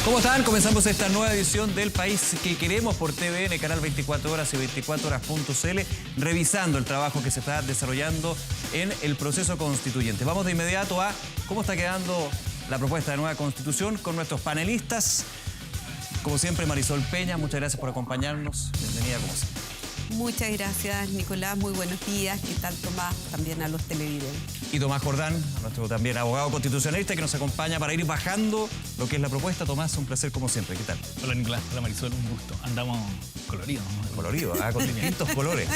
¿Cómo están? Comenzamos esta nueva edición del País que Queremos por TVN, Canal 24 Horas y 24horas.cl, revisando el trabajo que se está desarrollando en el proceso constituyente. Vamos de inmediato a cómo está quedando la propuesta de nueva constitución con nuestros panelistas. Como siempre, Marisol Peña, muchas gracias por acompañarnos. Bienvenida, como siempre. Muchas gracias, Nicolás. Muy buenos días. ¿Qué tal, Tomás? También a los televidentes. Y Tomás Jordán, nuestro también abogado constitucionalista, que nos acompaña para ir bajando lo que es la propuesta. Tomás, un placer como siempre. ¿Qué tal? Hola, Nicolás. Hola, Marisol. Un gusto. Andamos coloridos, ¿no? Colorido, con distintos colores.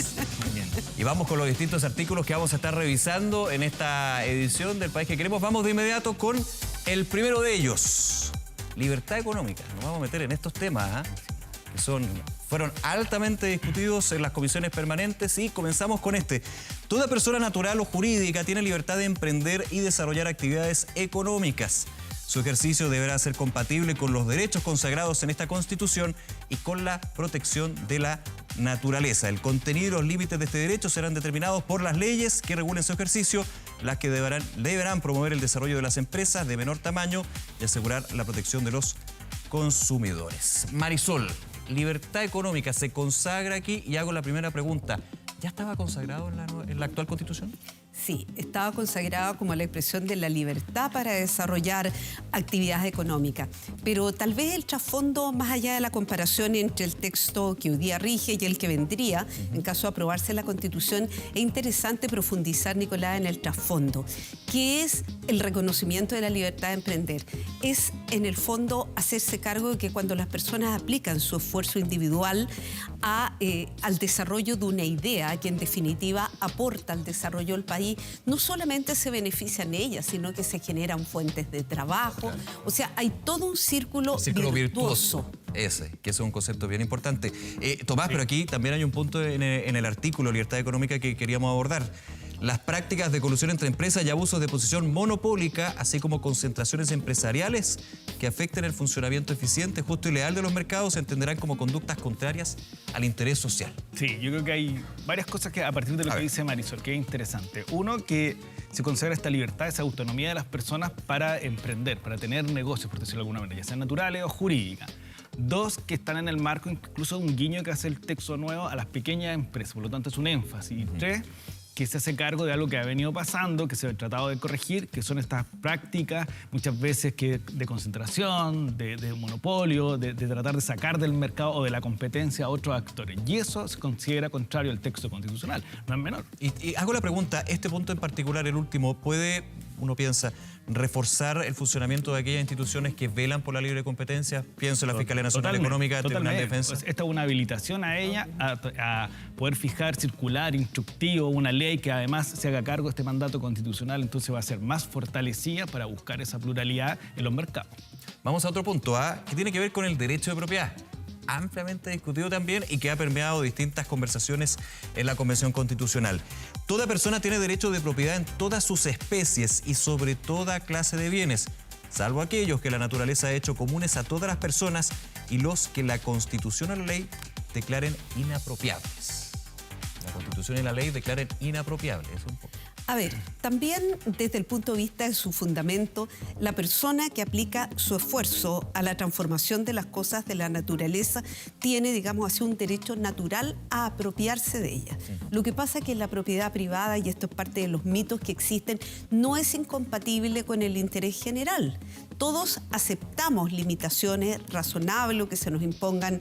Muy bien. Y vamos con los distintos artículos que vamos a estar revisando en esta edición del País que Queremos. Vamos de inmediato con el primero de ellos. Libertad económica. Nos vamos a meter en estos temas, que fueron altamente discutidos en las comisiones permanentes, y comenzamos con este. Toda persona natural o jurídica tiene libertad de emprender y desarrollar actividades económicas. Su ejercicio deberá ser compatible con los derechos consagrados en esta Constitución y con la protección de la naturaleza. El contenido y los límites de este derecho serán determinados por las leyes que regulen su ejercicio, las que deberán promover el desarrollo de las empresas de menor tamaño y asegurar la protección de los consumidores. Marisol, libertad económica se consagra aquí, y hago la primera pregunta. ¿Ya estaba consagrado en la actual Constitución? Sí, estaba consagrada como la expresión de la libertad para desarrollar actividades económicas. Pero tal vez el trasfondo, más allá de la comparación entre el texto que hoy día rige y el que vendría, en caso de aprobarse la Constitución, es interesante profundizar, Nicolás, en el trasfondo. ¿Qué es el reconocimiento de la libertad de emprender? Es, en el fondo, hacerse cargo de que cuando las personas aplican su esfuerzo individual al desarrollo de una idea que, en definitiva, aporta al desarrollo del país, no solamente se benefician ellas, sino que se generan fuentes de trabajo. Claro. O sea, hay todo un círculo virtuoso. Ese, que es un concepto bien importante. Tomás, pero aquí también hay un punto en el artículo Libertad Económica que queríamos abordar. Las prácticas de colusión entre empresas y abusos de posición monopólica, así como concentraciones empresariales que afecten el funcionamiento eficiente, justo y leal de los mercados, se entenderán como conductas contrarias al interés social. Sí, yo creo que hay varias cosas que, a partir de lo que dice Marisol, que es interesante. Uno, que se consagra esta libertad, esa autonomía de las personas para emprender, para tener negocios, por decirlo de alguna manera, ya sean naturales o jurídicas. Dos, que están en el marco incluso de un guiño que hace el texto nuevo a las pequeñas empresas, por lo tanto es un énfasis. Y tres, que se hace cargo de algo que ha venido pasando, que se ha tratado de corregir, que son estas prácticas muchas veces de concentración, de monopolio, de tratar de sacar del mercado o de la competencia a otros actores. Y eso se considera contrario al texto constitucional, no es menor. Y hago la pregunta, este punto en particular, el último, ¿puede, uno piensa, reforzar el funcionamiento de aquellas instituciones que velan por la libre competencia? Pienso en la Fiscalía Nacional Económica, el Tribunal de Defensa. Pues esta es una habilitación a ella a poder fijar, circular, instructivo, una ley que además se haga cargo de este mandato constitucional, entonces va a ser más fortalecida para buscar esa pluralidad en los mercados. Vamos a otro punto, que tiene que ver con el derecho de propiedad. Ampliamente discutido también y que ha permeado distintas conversaciones en la Convención Constitucional. Toda persona tiene derecho de propiedad en todas sus especies y sobre toda clase de bienes, salvo aquellos que la naturaleza ha hecho comunes a todas las personas y los que la Constitución o la ley declaren inapropiables. La Constitución y la ley declaren inapropiables. Es un poco. A ver, también desde el punto de vista de su fundamento, la persona que aplica su esfuerzo a la transformación de las cosas de la naturaleza tiene, digamos así, un derecho natural a apropiarse de ella. Sí. Lo que pasa es que la propiedad privada, y esto es parte de los mitos que existen, no es incompatible con el interés general. Todos aceptamos limitaciones razonables, que se nos impongan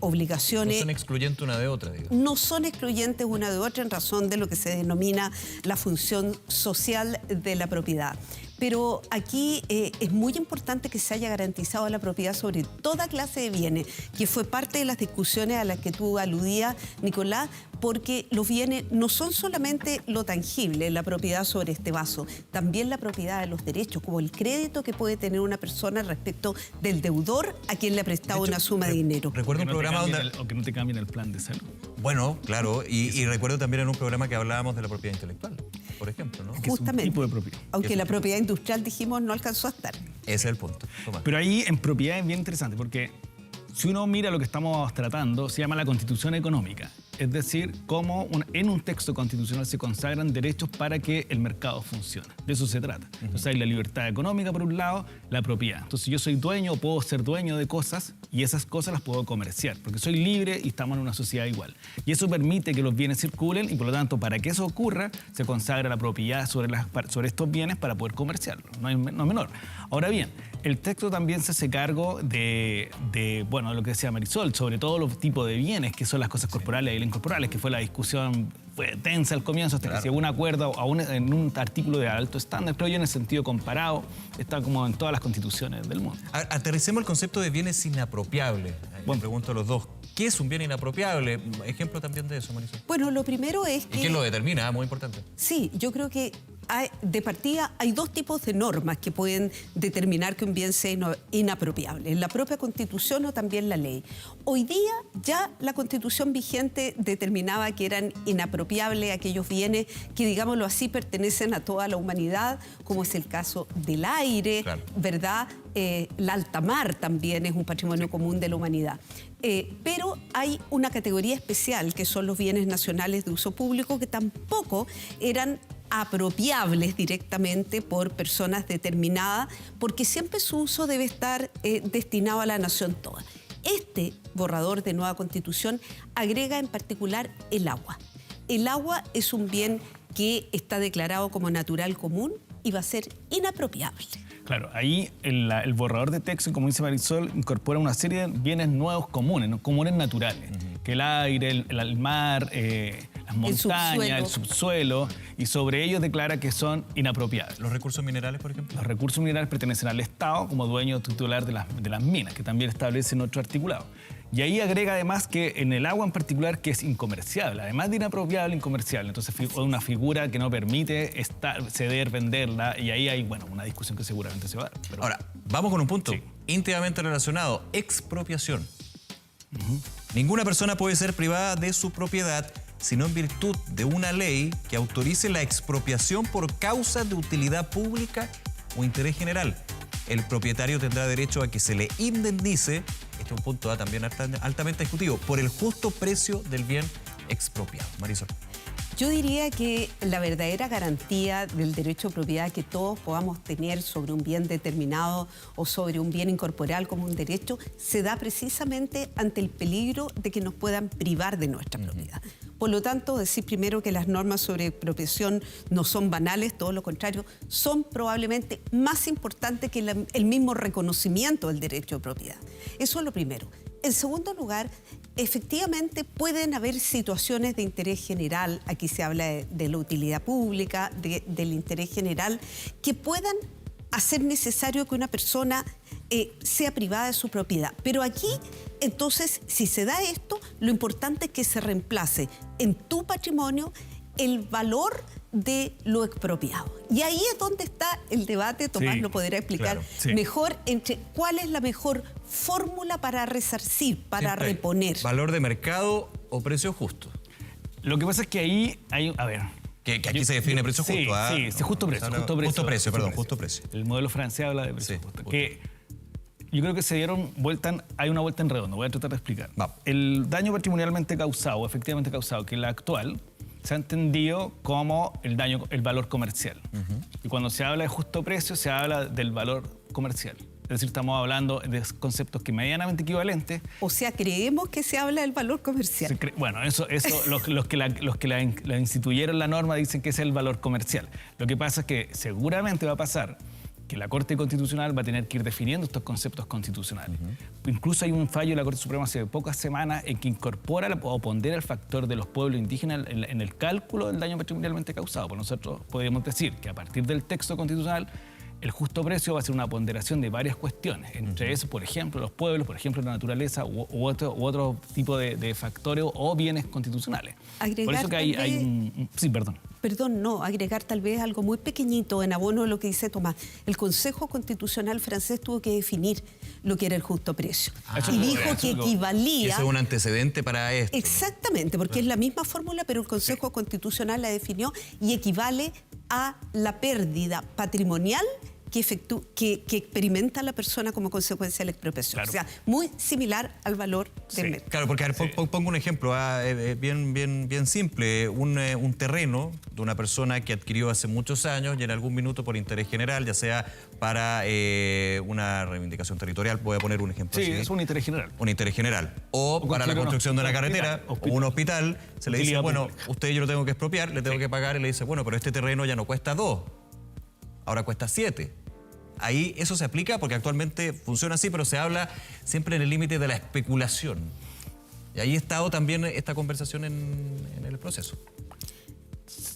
obligaciones. No son excluyentes una de otra, digo. No son excluyentes una de otra en razón de lo que se denomina la función social de la propiedad. Pero aquí es muy importante que se haya garantizado la propiedad sobre toda clase de bienes, que fue parte de las discusiones a las que tú aludías, Nicolás, porque los bienes no son solamente lo tangible, la propiedad sobre este vaso, también la propiedad de los derechos, como el crédito que puede tener una persona respecto del deudor a quien le ha prestado una suma de dinero. Recuerdo un programa donde... O que no te cambien el plan de salud. Bueno, claro, y recuerdo también en un programa que hablábamos de la propiedad intelectual, por ejemplo, ¿no? Justamente. Es un tipo de propiedad. Aunque la propiedad industrial, dijimos, no alcanzó a estar. Ese es el punto. Tomás. Pero ahí en propiedad es bien interesante porque si uno mira lo que estamos tratando, se llama la Constitución Económica. es decir, cómo en un texto constitucional se consagran derechos para que el mercado funcione. De eso se trata. Entonces hay la libertad económica por un lado, la propiedad. Entonces yo soy dueño, puedo ser dueño de cosas y esas cosas las puedo comerciar, porque soy libre y estamos en una sociedad igual. Y eso permite que los bienes circulen y por lo tanto para que eso ocurra se consagra la propiedad sobre estos bienes para poder comerciarlos. No es menor. Ahora bien, el texto también se hace cargo de lo que decía Marisol, sobre todo los tipos de bienes, que son las cosas corporales y incorporales, que fue la discusión fue tensa al comienzo, hasta que se llegó a un acuerdo en un artículo de alto estándar, creo yo, en el sentido comparado, está como en todas las constituciones del mundo. Aterricemos el concepto de bienes inapropiables. Bueno, pregunto a los dos, ¿qué es un bien inapropiable? Ejemplo también de eso, Marisol. Bueno, lo primero es que... ¿Y quién lo determina? Muy importante. Sí, yo creo que de partida hay dos tipos de normas que pueden determinar que un bien sea inapropiable, en la propia Constitución o también la ley. Hoy día ya la Constitución vigente determinaba que eran inapropiables aquellos bienes que, digámoslo así, pertenecen a toda la humanidad, como es el caso del aire, claro, ¿verdad? La alta mar también es un patrimonio común de la humanidad. Pero hay una categoría especial que son los bienes nacionales de uso público que tampoco eran apropiables directamente por personas determinadas, porque siempre su uso debe estar destinado a la nación toda. Este borrador de nueva Constitución agrega en particular el agua. El agua es un bien que está declarado como natural común y va a ser inapropiable. Claro, ahí el borrador de texto, como dice Marisol, incorpora una serie de bienes nuevos comunes, ¿no? Comunes naturales, que el aire, el mar, las montañas, el subsuelo, y sobre ellos declara que son inapropiables. ¿Los recursos minerales, por ejemplo? Los recursos minerales pertenecen al Estado como dueño titular de las minas, que también establece en otro articulado. Y ahí agrega además que en el agua en particular que es incomerciable, además de inapropiable, incomerciable. Entonces es una figura que no permite ceder, venderla, y ahí hay, bueno, una discusión que seguramente se va a dar. Pero... Ahora, vamos con un punto íntimamente relacionado, expropiación. Ninguna persona puede ser privada de su propiedad sino en virtud de una ley que autorice la expropiación por causas de utilidad pública o interés general. El propietario tendrá derecho a que se le indemnice, este es un punto también altamente discutido, por el justo precio del bien expropiado. Marisol. Yo diría que la verdadera garantía del derecho de propiedad que todos podamos tener sobre un bien determinado o sobre un bien incorporal como un derecho se da precisamente ante el peligro de que nos puedan privar de nuestra propiedad. Por lo tanto, decir primero que las normas sobre expropiación no son banales, todo lo contrario, son probablemente más importantes que el mismo reconocimiento del derecho de propiedad. Eso es lo primero. En segundo lugar, efectivamente pueden haber situaciones de interés general, aquí se habla de la utilidad pública, del interés general, que puedan hacer necesario que una persona sea privada de su propiedad. Pero aquí, entonces, si se da esto, lo importante es que se reemplace en tu patrimonio el valor de lo expropiado. Y ahí es donde está el debate, Tomás lo podrá explicar mejor, entre cuál es la mejor fórmula para resarcir, para reponer. ¿Valor de mercado o precio justo? Lo que pasa es que ahí hay, a ver... Que aquí se define precio justo. Justo precio. El modelo francés habla de precio justo. Que yo creo que se dieron hay una vuelta en redondo, voy a tratar de explicar. El daño patrimonialmente causado, efectivamente causado, que es la actual, se ha entendido como el valor comercial. Y cuando se habla de justo precio, se habla del valor comercial. Es decir, estamos hablando de conceptos que medianamente equivalentes. O sea, creemos que se habla del valor comercial. Bueno, eso los que la instituyeron la norma dicen que es el valor comercial. Lo que pasa es que seguramente va a pasar que la Corte Constitucional va a tener que ir definiendo estos conceptos constitucionales. Incluso hay un fallo de la Corte Suprema hace pocas semanas en que incorpora o pondera el factor de los pueblos indígenas en el cálculo del daño patrimonialmente causado. Pues nosotros podemos decir que a partir del texto constitucional el justo precio va a ser una ponderación de varias cuestiones, entre eso, por ejemplo, los pueblos, por ejemplo, la naturaleza u otro tipo de factores o bienes constitucionales. Agregar por eso que hay un... Sí, perdón. Perdón, no, agregar tal vez algo muy pequeñito en abono de lo que dice Tomás. El Consejo Constitucional francés tuvo que definir lo que era el justo precio. Y dijo que equivalía... Ese es un antecedente para esto. Exactamente, porque es la misma fórmula, pero el Consejo Constitucional la definió y equivale a la pérdida patrimonial que experimenta la persona como consecuencia de la expropiación. Claro. O sea, muy similar al valor del mercado. Claro, porque a ver, pongo un ejemplo bien simple. Un terreno de una persona que adquirió hace muchos años y en algún minuto por interés general, ya sea para una reivindicación territorial, voy a poner un ejemplo Sí, así. es un interés general. Un interés general. O para la construir un construcción de una hospital, carretera hospital. o un hospital, se le dice, Utilidad bueno, pública. usted yo lo tengo que expropiar, le tengo que pagar, y le dice, bueno, pero este terreno ya no cuesta 2, ahora cuesta 7. Ahí eso se aplica porque actualmente funciona así, pero se habla siempre en el límite de la especulación. Y ahí ha estado también esta conversación en el proceso.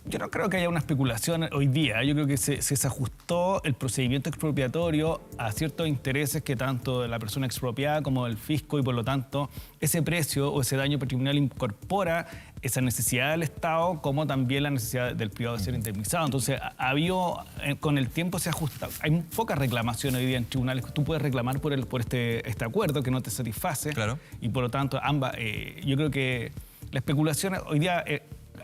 Yo no creo que haya una especulación hoy día. Yo creo que se ajustó el procedimiento expropiatorio a ciertos intereses que tanto de la persona expropiada como del fisco, y por lo tanto ese precio o ese daño patrimonial incorpora esa necesidad del Estado como también la necesidad del privado de ser indemnizado. Entonces, con el tiempo se ha ajustado. Hay pocas reclamaciones hoy día en tribunales. Tú puedes reclamar por este acuerdo que no te satisface. Claro. Y por lo tanto, yo creo que la especulación hoy día...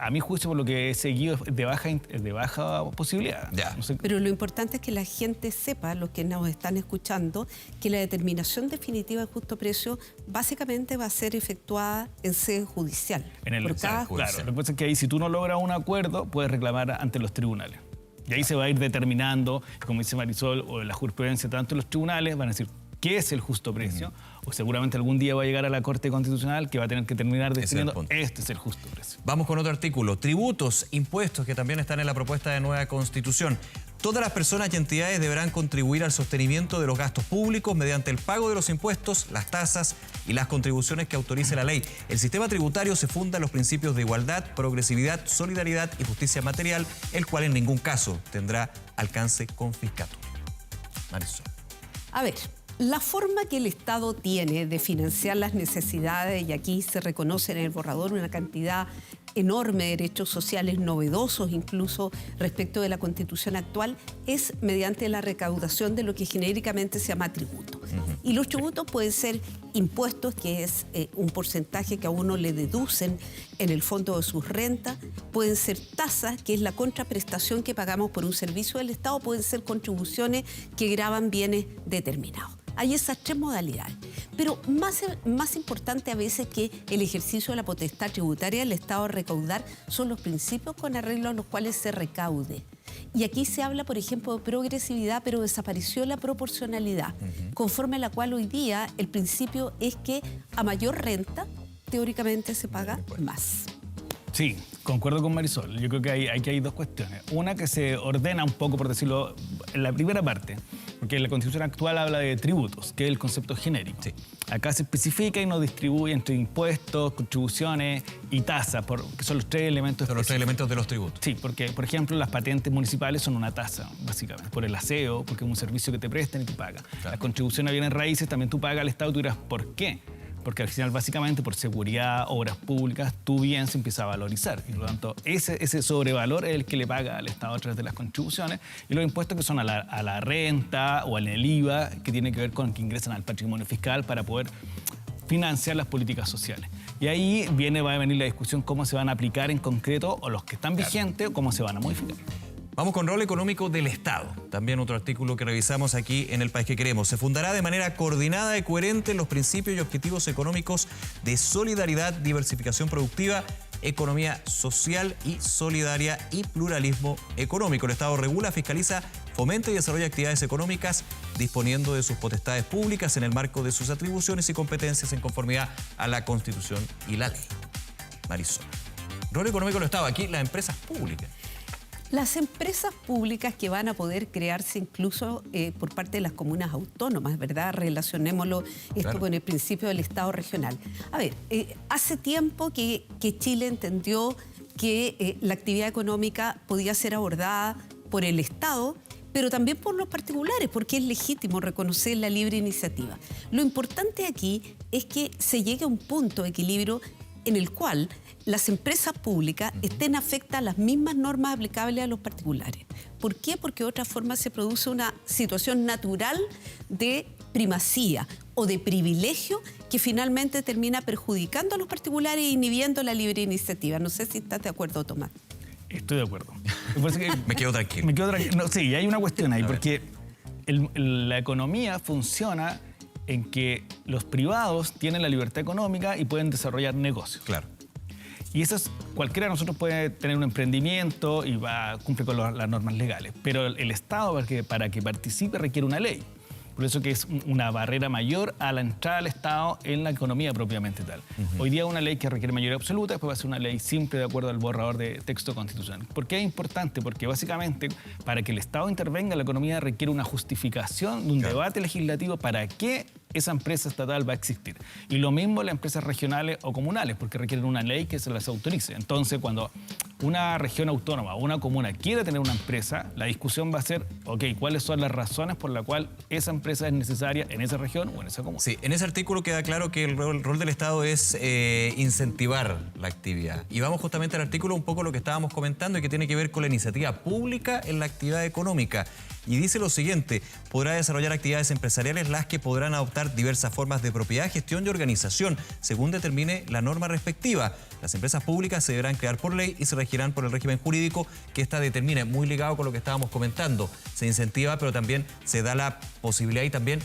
a mi juicio, por lo que he seguido, es de baja posibilidad. Ya. No sé. Pero lo importante es que la gente sepa, los que nos están escuchando, que la determinación definitiva de justo precio básicamente va a ser efectuada en sede judicial. En el por cada claro, lo que pasa es que ahí, si tú no logras un acuerdo, puedes reclamar ante los tribunales. Y ahí se va a ir determinando, como dice Marisol, o la jurisprudencia, tanto los tribunales van a decir qué es el justo precio, o seguramente algún día va a llegar a la Corte Constitucional que va a tener que terminar definiendo este es el justo precio. Vamos con otro artículo. Tributos, impuestos, que también están en la propuesta de nueva Constitución. Todas las personas y entidades deberán contribuir al sostenimiento de los gastos públicos mediante el pago de los impuestos, las tasas y las contribuciones que autorice la ley. El sistema tributario se funda en los principios de igualdad, progresividad, solidaridad y justicia material, el cual en ningún caso tendrá alcance confiscatorio. Marisol. A ver, la forma que el Estado tiene de financiar las necesidades, y aquí se reconoce en el borrador una cantidad enorme de derechos sociales novedosos incluso respecto de la Constitución actual, es mediante la recaudación de lo que genéricamente se llama tributo. Y los tributos pueden ser impuestos, que es un porcentaje que a uno le deducen en el fondo de sus rentas, pueden ser tasas, que es la contraprestación que pagamos por un servicio del Estado, pueden ser contribuciones que gravan bienes determinados. Hay esas tres modalidades. Pero más importante a veces que el ejercicio de la potestad tributaria del Estado a recaudar son los principios con arreglo a los cuales se recaude. Y aquí se habla, por ejemplo, de progresividad, pero desapareció la proporcionalidad, conforme a la cual hoy día el principio es que a mayor renta, teóricamente se paga más. Sí, concuerdo con Marisol. Yo creo que aquí hay dos cuestiones. Una que se ordena un poco, por decirlo, en la primera parte, porque la Constitución actual habla de tributos, que es el concepto genérico. Sí. Acá se especifica y nos distribuye entre impuestos, contribuciones y tasas, que son los tres elementos. Son los tres elementos de los tributos. Sí, porque, por ejemplo, las patentes municipales son una tasa, básicamente, por el aseo, porque es un servicio que te prestan y tú pagas. Claro. Las contribuciones a bienes raíces también tú pagas al Estado, tú dirás, ¿por qué? Porque al final, básicamente, por seguridad, obras públicas, tu bien se empieza a valorizar. Y por lo tanto, ese sobrevalor es el que le paga al Estado a través de las contribuciones. Y los impuestos que son a la renta o al IVA, que tiene que ver con que ingresan al patrimonio fiscal para poder financiar las políticas sociales. Y ahí va a venir la discusión cómo se van a aplicar en concreto, o los que están vigentes, o cómo se van a modificar. Vamos con rol económico del Estado. También otro artículo que revisamos aquí en El País que Queremos. Se fundará de manera coordinada y coherente en los principios y objetivos económicos de solidaridad, diversificación productiva, economía social y solidaria y pluralismo económico. El Estado regula, fiscaliza, fomenta y desarrolla actividades económicas disponiendo de sus potestades públicas en el marco de sus atribuciones y competencias en conformidad a la Constitución y la ley. Marisol. Rol económico del Estado. Aquí las empresas públicas. Las empresas públicas que van a poder crearse incluso por parte de las comunas autónomas, ¿verdad? Relacionémoslo esto con el principio del Estado regional. A ver, hace tiempo que Chile entendió que la actividad económica podía ser abordada por el Estado, pero también por los particulares, porque es legítimo reconocer la libre iniciativa. Lo importante aquí es que se llegue a un punto de equilibrio en el cual las empresas públicas estén afectas a las mismas normas aplicables a los particulares. ¿Por qué? Porque de otra forma se produce una situación natural de primacía o de privilegio que finalmente termina perjudicando a los particulares e inhibiendo la libre iniciativa. No sé si estás de acuerdo, Tomás. Estoy de acuerdo. Me quedo tranquilo. Me quedo tranquilo. No, sí, hay una cuestión ahí, porque la economía funciona en que los privados tienen la libertad económica y pueden desarrollar negocios. Claro. Y eso es, cualquiera de nosotros puede tener un emprendimiento y cumple con las normas legales. Pero el Estado, para que participe, requiere una ley. Por eso que es una barrera mayor a la entrada del Estado en la economía propiamente tal. Hoy día una ley que requiere mayoría absoluta, después va a ser una ley simple de acuerdo al borrador de texto constitucional. ¿Por qué es importante? Porque básicamente para que el Estado intervenga en la economía requiere una justificación de un debate legislativo para qué esa empresa estatal va a existir. Y lo mismo las empresas regionales o comunales, porque requieren una ley que se las autorice. Entonces, cuando una región autónoma o una comuna quiere tener una empresa, la discusión va a ser, ok, ¿cuáles son las razones por las cuales esa empresa es necesaria en esa región o en esa comuna? Sí, en ese artículo queda claro que el rol del Estado es incentivar la actividad. Y vamos justamente al artículo un poco lo que estábamos comentando y que tiene que ver con la iniciativa pública en la actividad económica. Y dice lo siguiente: podrá desarrollar actividades empresariales las que podrán adoptar diversas formas de propiedad, gestión y organización, según determine la norma respectiva. Las empresas públicas se deberán crear por ley y se regirán por el régimen jurídico que ésta determine, muy ligado con lo que estábamos comentando. Se incentiva, pero también se da la posibilidad y también,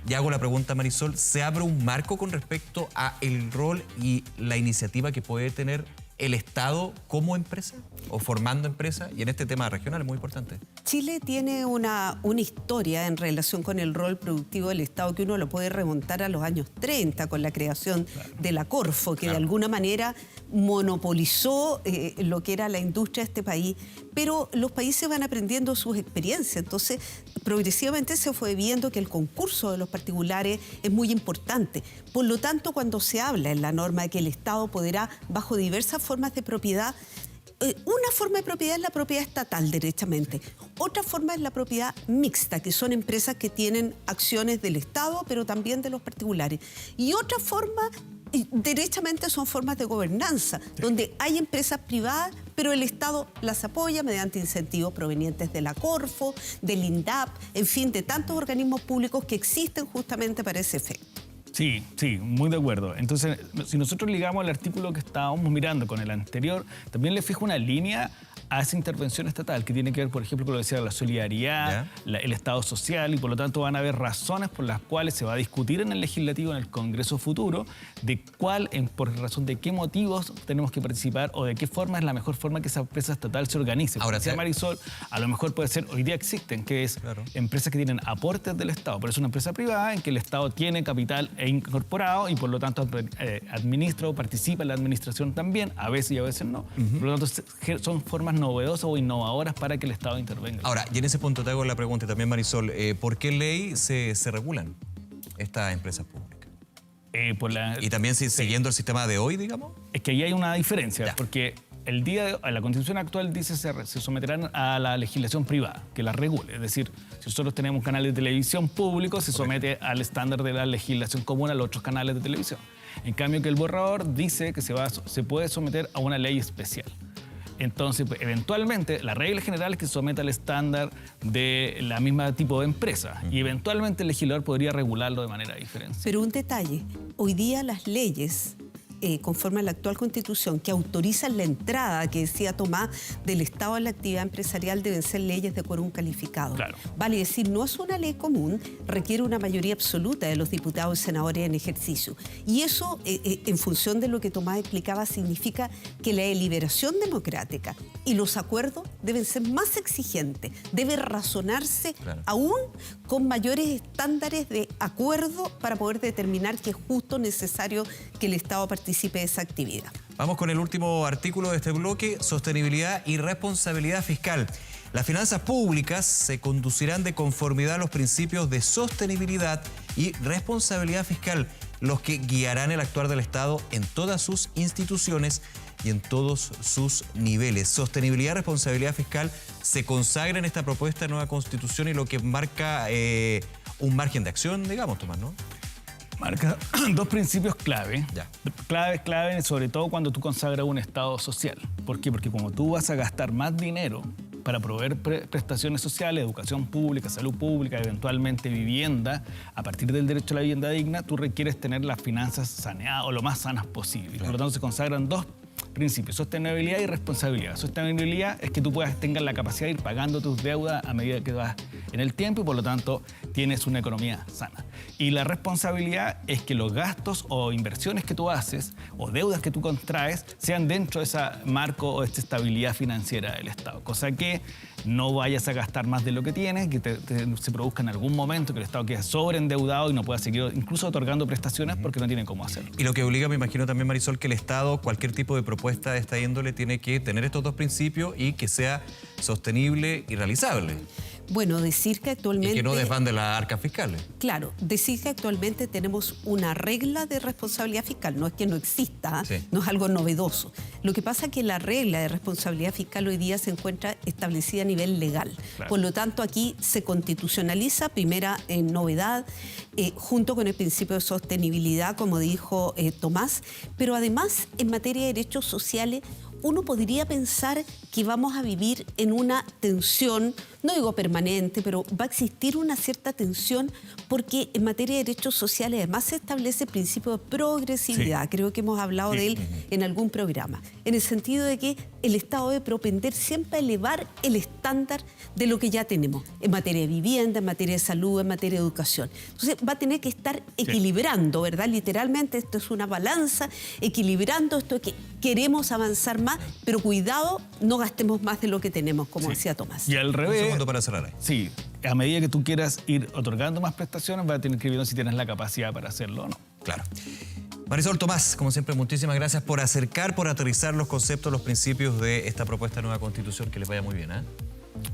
y hago la pregunta, Marisol, ¿se abre un marco con respecto a el rol y la iniciativa que puede tener el Estado como empresa o formando empresa? Y en este tema regional es muy importante. Chile tiene una historia en relación con el rol productivo del Estado que uno lo puede remontar a los años 30 con la creación de la Corfo, que de alguna manera monopolizó lo que era la industria de este país, pero los países van aprendiendo sus experiencias. Entonces, progresivamente se fue viendo que el concurso de los particulares es muy importante. Por lo tanto, cuando se habla en la norma de que el Estado podrá, bajo diversas formas de propiedad, una forma de propiedad es la propiedad estatal, derechamente. Otra forma es la propiedad mixta, que son empresas que tienen acciones del Estado, pero también de los particulares. Y otra forma, derechamente, son formas de gobernanza, donde hay empresas privadas, pero el Estado las apoya mediante incentivos provenientes de la Corfo, del INDAP, en fin, de tantos organismos públicos que existen justamente para ese efecto. Sí, muy de acuerdo. Entonces, si nosotros ligamos el artículo que estábamos mirando con el anterior, también le fijo una línea a esa intervención estatal que tiene que ver, por ejemplo, con lo que decía, la solidaridad, el Estado social, y por lo tanto van a haber razones por las cuales se va a discutir en el legislativo, en el Congreso futuro, de por razón de qué motivos tenemos que participar o de qué forma es la mejor forma que esa empresa estatal se organice. Ahora, decía Marisol, a lo mejor puede ser, hoy día existen, que es empresas que tienen aportes del Estado, pero es una empresa privada en que el Estado tiene capital incorporado y por lo tanto administra o participa en la administración también, a veces y a veces no. Por lo tanto, son formas novedosas o innovadoras para que el Estado intervenga. Ahora, y en ese punto te hago la pregunta también, Marisol, ¿por qué ley se regulan estas empresas públicas? Y también siguiendo el sistema de hoy, digamos. Es que ahí hay una diferencia, porque la Constitución actual dice que se someterán a la legislación privada, que la regule. Es decir, si nosotros tenemos canales de televisión públicos, se somete al estándar de la legislación común a los otros canales de televisión. En cambio, que el borrador dice que se puede someter a una ley especial. Entonces, pues, eventualmente, la regla general es que se someta al estándar de la misma tipo de empresa y eventualmente el legislador podría regularlo de manera diferente. Pero un detalle, hoy día las leyes, conforme a la actual Constitución, que autorizan la entrada, que decía Tomás, del Estado a la actividad empresarial, deben ser leyes de quórum calificado. Claro. Vale decir, no es una ley común, requiere una mayoría absoluta de los diputados y senadores en ejercicio. Y eso, en función de lo que Tomás explicaba, significa que la deliberación democrática y los acuerdos deben ser más exigentes, debe razonarse aún con mayores estándares de acuerdo para poder determinar que es justo, necesario que el Estado participe de esa actividad. Vamos con el último artículo de este bloque: sostenibilidad y responsabilidad fiscal. Las finanzas públicas se conducirán de conformidad a los principios de sostenibilidad y responsabilidad fiscal, los que guiarán el actuar del Estado en todas sus instituciones y en todos sus niveles. Sostenibilidad y responsabilidad fiscal se consagra en esta propuesta de nueva Constitución y lo que marca un margen de acción, digamos, Tomás, ¿no? Marca dos principios clave. Clave, sobre todo cuando tú consagras un Estado social. ¿Por qué? Porque como tú vas a gastar más dinero para proveer prestaciones sociales, educación pública, salud pública, eventualmente vivienda, a partir del derecho a la vivienda digna, tú requieres tener las finanzas saneadas o lo más sanas posible. Por lo tanto, se consagran dos principios: sostenibilidad y responsabilidad. Sostenibilidad es que tú tengas la capacidad de ir pagando tus deudas a medida que vas en el tiempo y por lo tanto tienes una economía sana. Y la responsabilidad es que los gastos o inversiones que tú haces o deudas que tú contraes sean dentro de ese marco o de esta estabilidad financiera del Estado. Cosa que no vayas a gastar más de lo que tienes, que se produzca en algún momento que el Estado quede sobreendeudado y no pueda seguir incluso otorgando prestaciones porque no tiene cómo hacerlo. Y lo que obliga, me imagino también, Marisol, que el Estado, cualquier tipo de propuesta de esta índole, tiene que tener estos dos principios y que sea sostenible y realizable. Bueno, decir que actualmente... Y que no desbande las arcas fiscales. Claro, decir que actualmente tenemos una regla de responsabilidad fiscal, no es que no exista, sí, no es algo novedoso. Lo que pasa es que la regla de responsabilidad fiscal hoy día se encuentra establecida a nivel legal. Claro. Por lo tanto, aquí se constitucionaliza, primera novedad, junto con el principio de sostenibilidad, como dijo Tomás, pero además en materia de derechos sociales, uno podría pensar que vamos a vivir en una tensión, no digo permanente, pero va a existir una cierta tensión porque en materia de derechos sociales además se establece el principio de progresividad. Sí. Creo que hemos hablado de él en algún programa, en el sentido de que el Estado debe propender siempre a elevar el estándar de lo que ya tenemos en materia de vivienda, en materia de salud, en materia de educación. Entonces va a tener que estar equilibrando, ¿verdad? Literalmente esto es una balanza, equilibrando esto que queremos avanzar más, pero cuidado, no gastemos más de lo que tenemos, como decía Tomás. Y al revés... Un segundo para cerrar ahí. Sí, a medida que tú quieras ir otorgando más prestaciones, vas a tener que ver si tienes la capacidad para hacerlo o no. Claro. Marisol, Tomás, como siempre, muchísimas gracias por acercar, por aterrizar los conceptos, los principios de esta propuesta de nueva Constitución. Que les vaya muy bien, ¿eh?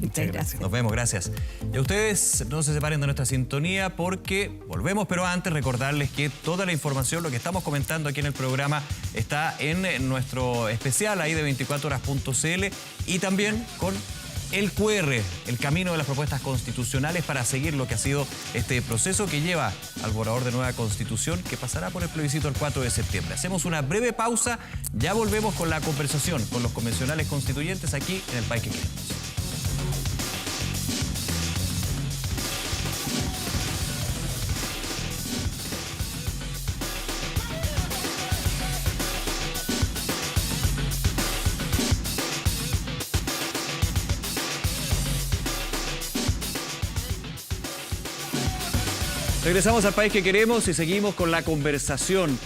Muchas gracias. Nos vemos, gracias. Y ustedes no se separen de nuestra sintonía porque volvemos, pero antes recordarles que toda la información, lo que estamos comentando aquí en el programa, está en nuestro especial ahí de 24horas.cl y también con el QR, el camino de las propuestas constitucionales para seguir lo que ha sido este proceso que lleva al borrador de nueva Constitución que pasará por el plebiscito el 4 de septiembre. Hacemos una breve pausa, ya volvemos con la conversación con los convencionales constituyentes aquí en El País que Queremos. Regresamos al País que Queremos y seguimos con la conversación,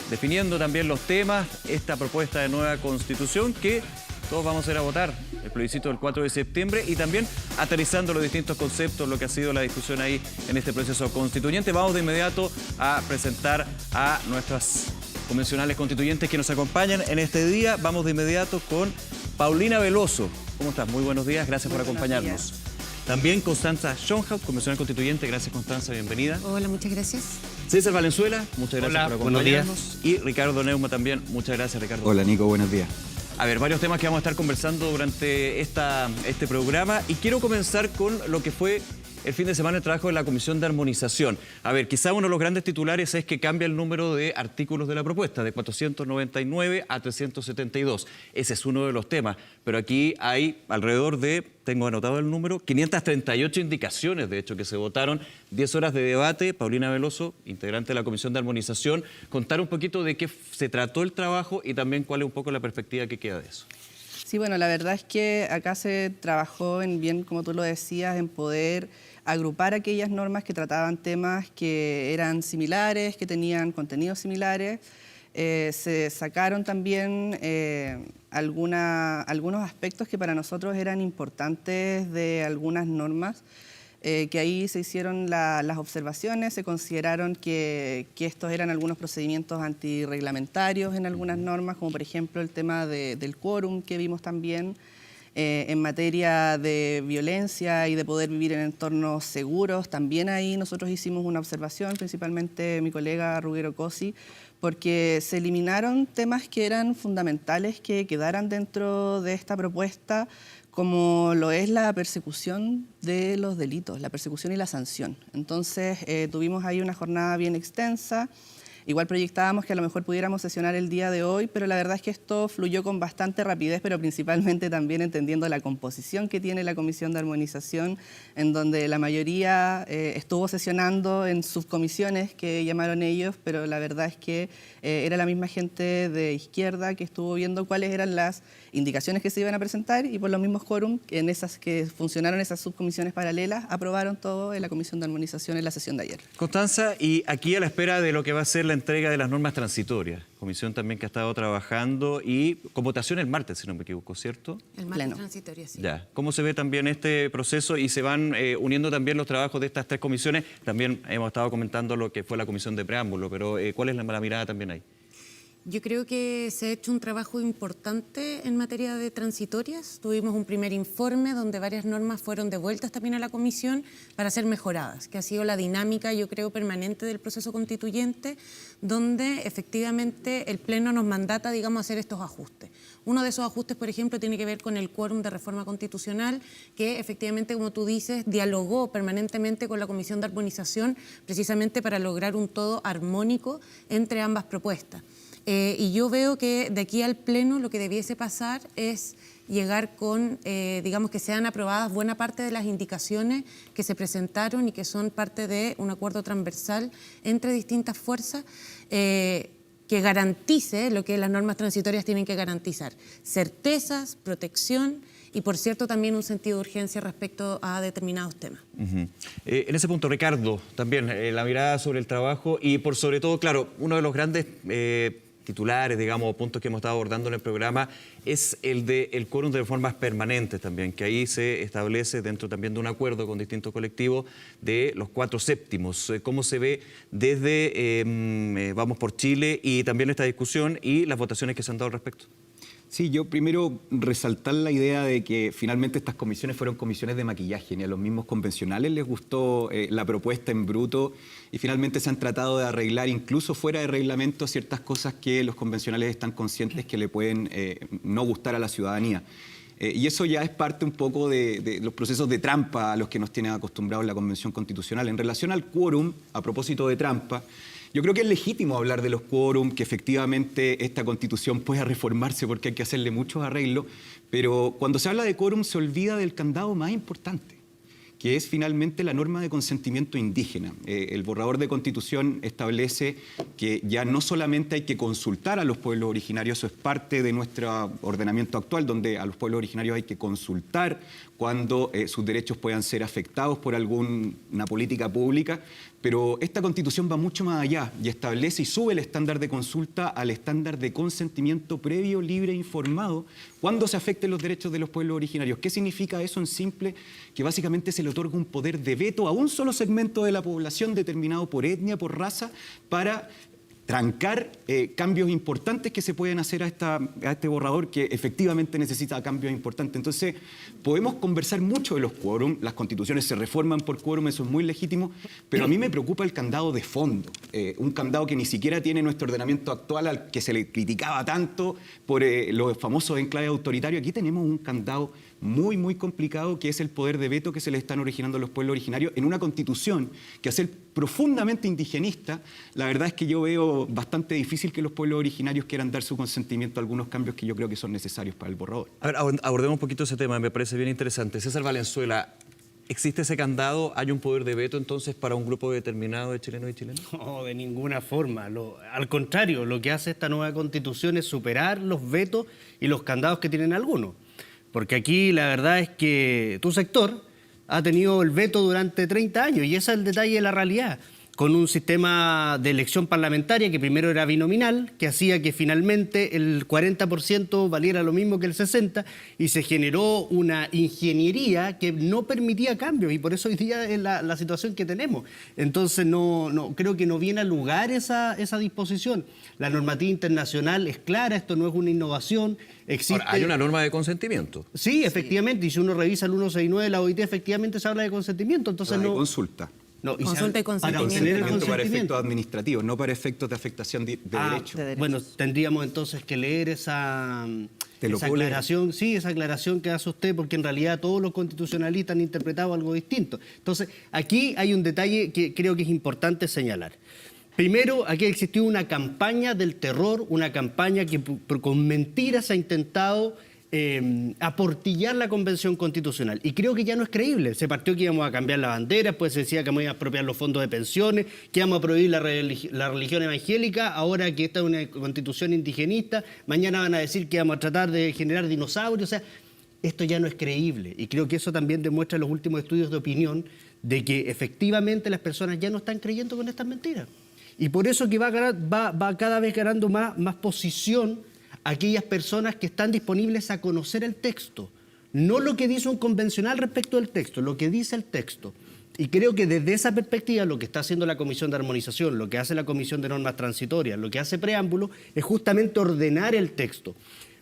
definiendo también los temas, esta propuesta de nueva Constitución que todos vamos a ir a votar, el plebiscito del 4 de septiembre y también aterrizando los distintos conceptos, lo que ha sido la discusión ahí en este proceso constituyente. Vamos de inmediato a presentar a nuestras convencionales constituyentes que nos acompañan en este día. Vamos de inmediato con Paulina Veloso. ¿Cómo estás? Muy buenos días, gracias por acompañarnos. También Constanza Schoenhaupt, convencional constituyente. Gracias, Constanza, bienvenida. Hola, muchas gracias. César Valenzuela, muchas gracias por acompañarnos. Buenos días. Y Ricardo Neuma también, muchas gracias, Ricardo. Hola, Nico, buenos días. A ver, varios temas que vamos a estar conversando durante este programa y quiero comenzar con lo que fue el fin de semana el trabajo de la Comisión de Armonización. A ver, quizá uno de los grandes titulares es que cambia el número de artículos de la propuesta, de 499 a 372. Ese es uno de los temas, pero aquí hay alrededor de, tengo anotado el número, 538 indicaciones, de hecho, que se votaron, 10 horas de debate. Paulina Veloso, integrante de la Comisión de Armonización, contar un poquito de qué se trató el trabajo y también cuál es un poco la perspectiva que queda de eso. Sí, bueno, la verdad es que acá se trabajó en bien, como tú lo decías, en poder agrupar aquellas normas que trataban temas que eran similares, que tenían contenidos similares. Se sacaron también algunos aspectos que para nosotros eran importantes de algunas normas, que ahí se hicieron las observaciones, se consideraron que estos eran algunos procedimientos antirreglamentarios en algunas normas, como por ejemplo el tema del quórum que vimos también, en materia de violencia y de poder vivir en entornos seguros. También ahí nosotros hicimos una observación, principalmente mi colega Ruggero Cosi, porque se eliminaron temas que eran fundamentales que quedaran dentro de esta propuesta, como lo es la persecución de los delitos, la persecución y la sanción. Entonces tuvimos ahí una jornada bien extensa, Igual proyectábamos que a lo mejor pudiéramos sesionar el día de hoy, pero la verdad es que esto fluyó con bastante rapidez, pero principalmente también entendiendo la composición que tiene la Comisión de Armonización, en donde la mayoría estuvo sesionando en subcomisiones que llamaron ellos, pero la verdad es que era la misma gente de izquierda que estuvo viendo cuáles eran las indicaciones que se iban a presentar y por los mismos quórum, en esas que funcionaron esas subcomisiones paralelas, aprobaron todo en la Comisión de Armonización en la sesión de ayer. Constanza, y aquí a la espera de lo que va a ser la entrega de las normas transitorias, comisión también que ha estado trabajando y con votación el martes, si no me equivoco, ¿cierto? El martes Pleno. transitorio, sí. Ya. ¿Cómo se ve también este proceso y se van uniendo también los trabajos de estas tres comisiones? También hemos estado comentando lo que fue la comisión de preámbulo, pero ¿cuál es la mirada también ahí? Yo creo que se ha hecho un trabajo importante en materia de transitorias. Tuvimos un primer informe donde varias normas fueron devueltas también a la comisión para ser mejoradas, que ha sido la dinámica, yo creo, permanente del proceso constituyente, donde efectivamente el Pleno nos mandata, digamos, hacer estos ajustes. Uno de esos ajustes, por ejemplo, tiene que ver con el quórum de reforma constitucional, que efectivamente, como tú dices, dialogó permanentemente con la Comisión de Armonización, precisamente para lograr un todo armónico entre ambas propuestas. Y yo veo que de aquí al Pleno lo que debiese pasar es llegar con, digamos, que sean aprobadas buena parte de las indicaciones que se presentaron y que son parte de un acuerdo transversal entre distintas fuerzas que garantice lo que las normas transitorias tienen que garantizar: certezas, protección y, por cierto, también un sentido de urgencia respecto a determinados temas. En ese punto, Ricardo, también la mirada sobre el trabajo y por sobre todo, claro, uno de los grandes titulares, digamos, puntos que hemos estado abordando en el programa es el del quórum de reformas permanentes también, que ahí se establece dentro también de un acuerdo con distintos colectivos de los 4/7. ¿Cómo se ve desde Vamos por Chile y también esta discusión y las votaciones que se han dado al respecto? Sí, yo primero resaltar la idea de que finalmente estas comisiones fueron comisiones de maquillaje, ni a los mismos convencionales les gustó la propuesta en bruto y finalmente se han tratado de arreglar incluso fuera de reglamento ciertas cosas que los convencionales están conscientes que le pueden no gustar a la ciudadanía. Y eso ya es parte un poco de los procesos de trampa a los que nos tiene acostumbrados la Convención Constitucional. En relación al quórum, a propósito de trampa, yo creo que es legítimo hablar de los quórum, que efectivamente esta Constitución pueda reformarse porque hay que hacerle muchos arreglos, pero cuando se habla de quórum se olvida del candado más importante, que es finalmente la norma de consentimiento indígena. El borrador de Constitución establece que ya no solamente hay que consultar a los pueblos originarios, eso es parte de nuestro ordenamiento actual, donde a los pueblos originarios hay que consultar cuando sus derechos puedan ser afectados por alguna política pública, pero esta Constitución va mucho más allá y establece y sube el estándar de consulta al estándar de consentimiento previo, libre e informado cuando se afecten los derechos de los pueblos originarios. ¿Qué significa eso en simple? Que básicamente se le otorga un poder de veto a un solo segmento de la población determinado por etnia, por raza, para trancar cambios importantes que se pueden hacer a este borrador que efectivamente necesita cambios importantes. Entonces, podemos conversar mucho de los quórum, las constituciones se reforman por quórum, eso es muy legítimo, pero a mí me preocupa el candado de fondo, un candado que ni siquiera tiene nuestro ordenamiento actual al que se le criticaba tanto por los famosos enclaves autoritarios. Aquí tenemos un candado muy, muy complicado, que es el poder de veto que se le están originando a los pueblos originarios en una constitución que, al ser profundamente indigenista, la verdad es que yo veo bastante difícil que los pueblos originarios quieran dar su consentimiento a algunos cambios que yo creo que son necesarios para el borrador. A ver, abordemos un poquito ese tema, me parece bien interesante. César Valenzuela, ¿existe ese candado? ¿Hay un poder de veto entonces para un grupo determinado de chilenos y chilenas? No, de ninguna forma. Al contrario, lo que hace esta nueva constitución es superar los vetos y los candados que tienen algunos. Porque aquí la verdad es que tu sector ha tenido el veto durante 30 años y ese es el detalle de la realidad. Con un sistema de elección parlamentaria que primero era binominal, que hacía que finalmente el 40% valiera lo mismo que el 60%, y se generó una ingeniería que no permitía cambios, y por eso hoy día es la situación que tenemos. Entonces creo que no viene a lugar esa disposición. La normativa internacional es clara, esto no es una innovación. Existe... Ahora, hay una norma de consentimiento. Sí, efectivamente, y si uno revisa el 169 de la OIT, efectivamente se habla de consentimiento. Entonces no hay consulta. No, consulta y consentimiento. Para efectos administrativos, no para efectos de afectación de derechos. Bueno, tendríamos entonces que leer esa aclaración, sí, esa aclaración que hace usted, porque en realidad todos los constitucionalistas han interpretado algo distinto. Entonces, aquí hay un detalle que creo que es importante señalar. Primero, aquí ha existido una campaña del terror, una campaña que con mentiras ha intentado aportillar la Convención Constitucional. Y creo que ya no es creíble. Se partió que íbamos a cambiar la bandera, después se decía que íbamos a expropiar los fondos de pensiones, que íbamos a prohibir la religión evangélica, ahora que esta es una constitución indigenista, mañana van a decir que íbamos a tratar de generar dinosaurios. O sea, esto ya no es creíble. Y creo que eso también demuestra los últimos estudios de opinión de que efectivamente las personas ya no están creyendo con estas mentiras. Y por eso que va cada vez ganando más posición aquellas personas que están disponibles a conocer el texto. No lo que dice un convencional respecto del texto, lo que dice el texto. Y creo que desde esa perspectiva lo que está haciendo la Comisión de Armonización, lo que hace la Comisión de Normas Transitorias, lo que hace Preámbulo, es justamente ordenar el texto.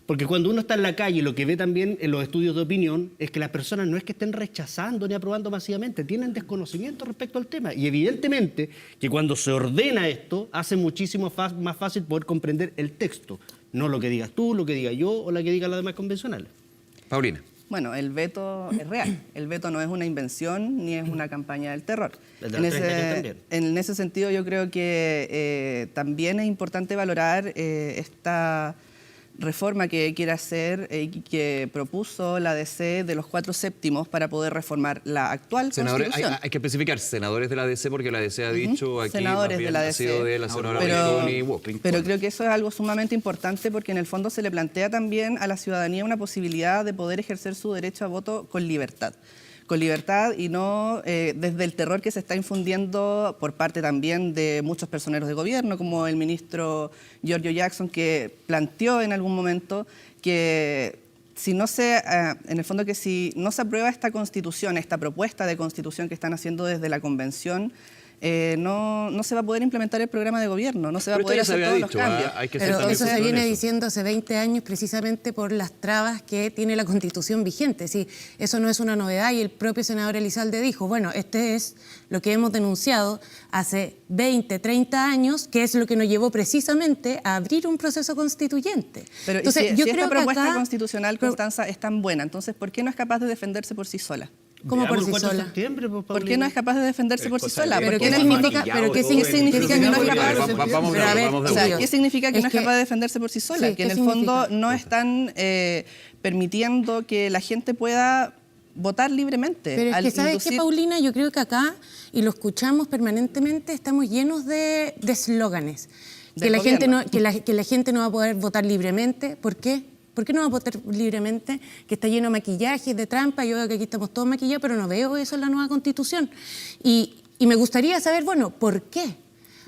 Porque cuando uno está en la calle, lo que ve también en los estudios de opinión es que las personas no es que estén rechazando ni aprobando masivamente, tienen desconocimiento respecto al tema. Y evidentemente que cuando se ordena esto, hace muchísimo más fácil poder comprender el texto. No lo que digas tú, lo que diga yo o la que digan las demás convencionales. Paulina. Bueno, el veto es real. El veto no es una invención ni es una campaña del terror. En ese sentido, yo creo que también es importante valorar esta reforma que quiere hacer y que propuso la ADC de los 4/7 para poder reformar la actual Constitución. Hay que especificar, senadores de la ADC, porque la ADC ha dicho aquí senadores más bien de la ha sido de la senadora Walkley. Pero creo que eso es algo sumamente importante porque en el fondo se le plantea también a la ciudadanía una posibilidad de poder ejercer su derecho a voto con libertad y no desde el terror que se está infundiendo por parte también de muchos personeros de gobierno, como el ministro Giorgio Jackson, que planteó en algún momento que si no se aprueba esta constitución, esta propuesta de constitución que están haciendo desde la convención, no se va a poder implementar el programa de gobierno, no se va a poder hacer todos los cambios. Pero eso se viene diciendo hace 20 años precisamente por las trabas que tiene la Constitución vigente. Sí, eso no es una novedad y el propio senador Elizalde dijo, bueno, este es lo que hemos denunciado hace 20, 30 años, que es lo que nos llevó precisamente a abrir un proceso constituyente. Pero entonces, si yo creo esta que propuesta acá, constitucional, Constanza, es tan buena, entonces, ¿por qué no es capaz de defenderse por sí sola? ¿Cómo por sí sola? ¿Por qué no es capaz de defenderse por sí sola? ¿Pero qué significa que no es capaz de defenderse? ¿Qué significa que no es capaz de defenderse por sí sola? Que en el fondo no están permitiendo que la gente pueda votar libremente. Pero es que, ¿sabes qué, Paulina? Yo creo que acá, y lo escuchamos permanentemente, estamos llenos de eslóganes. Que la gente no va a poder votar libremente. ¿Por qué? ¿Por qué no va a votar libremente? Que está lleno de maquillajes, de trampa. Yo veo que aquí estamos todos maquillados, pero no veo eso en la nueva Constitución. Y me gustaría saber, bueno, ¿por qué?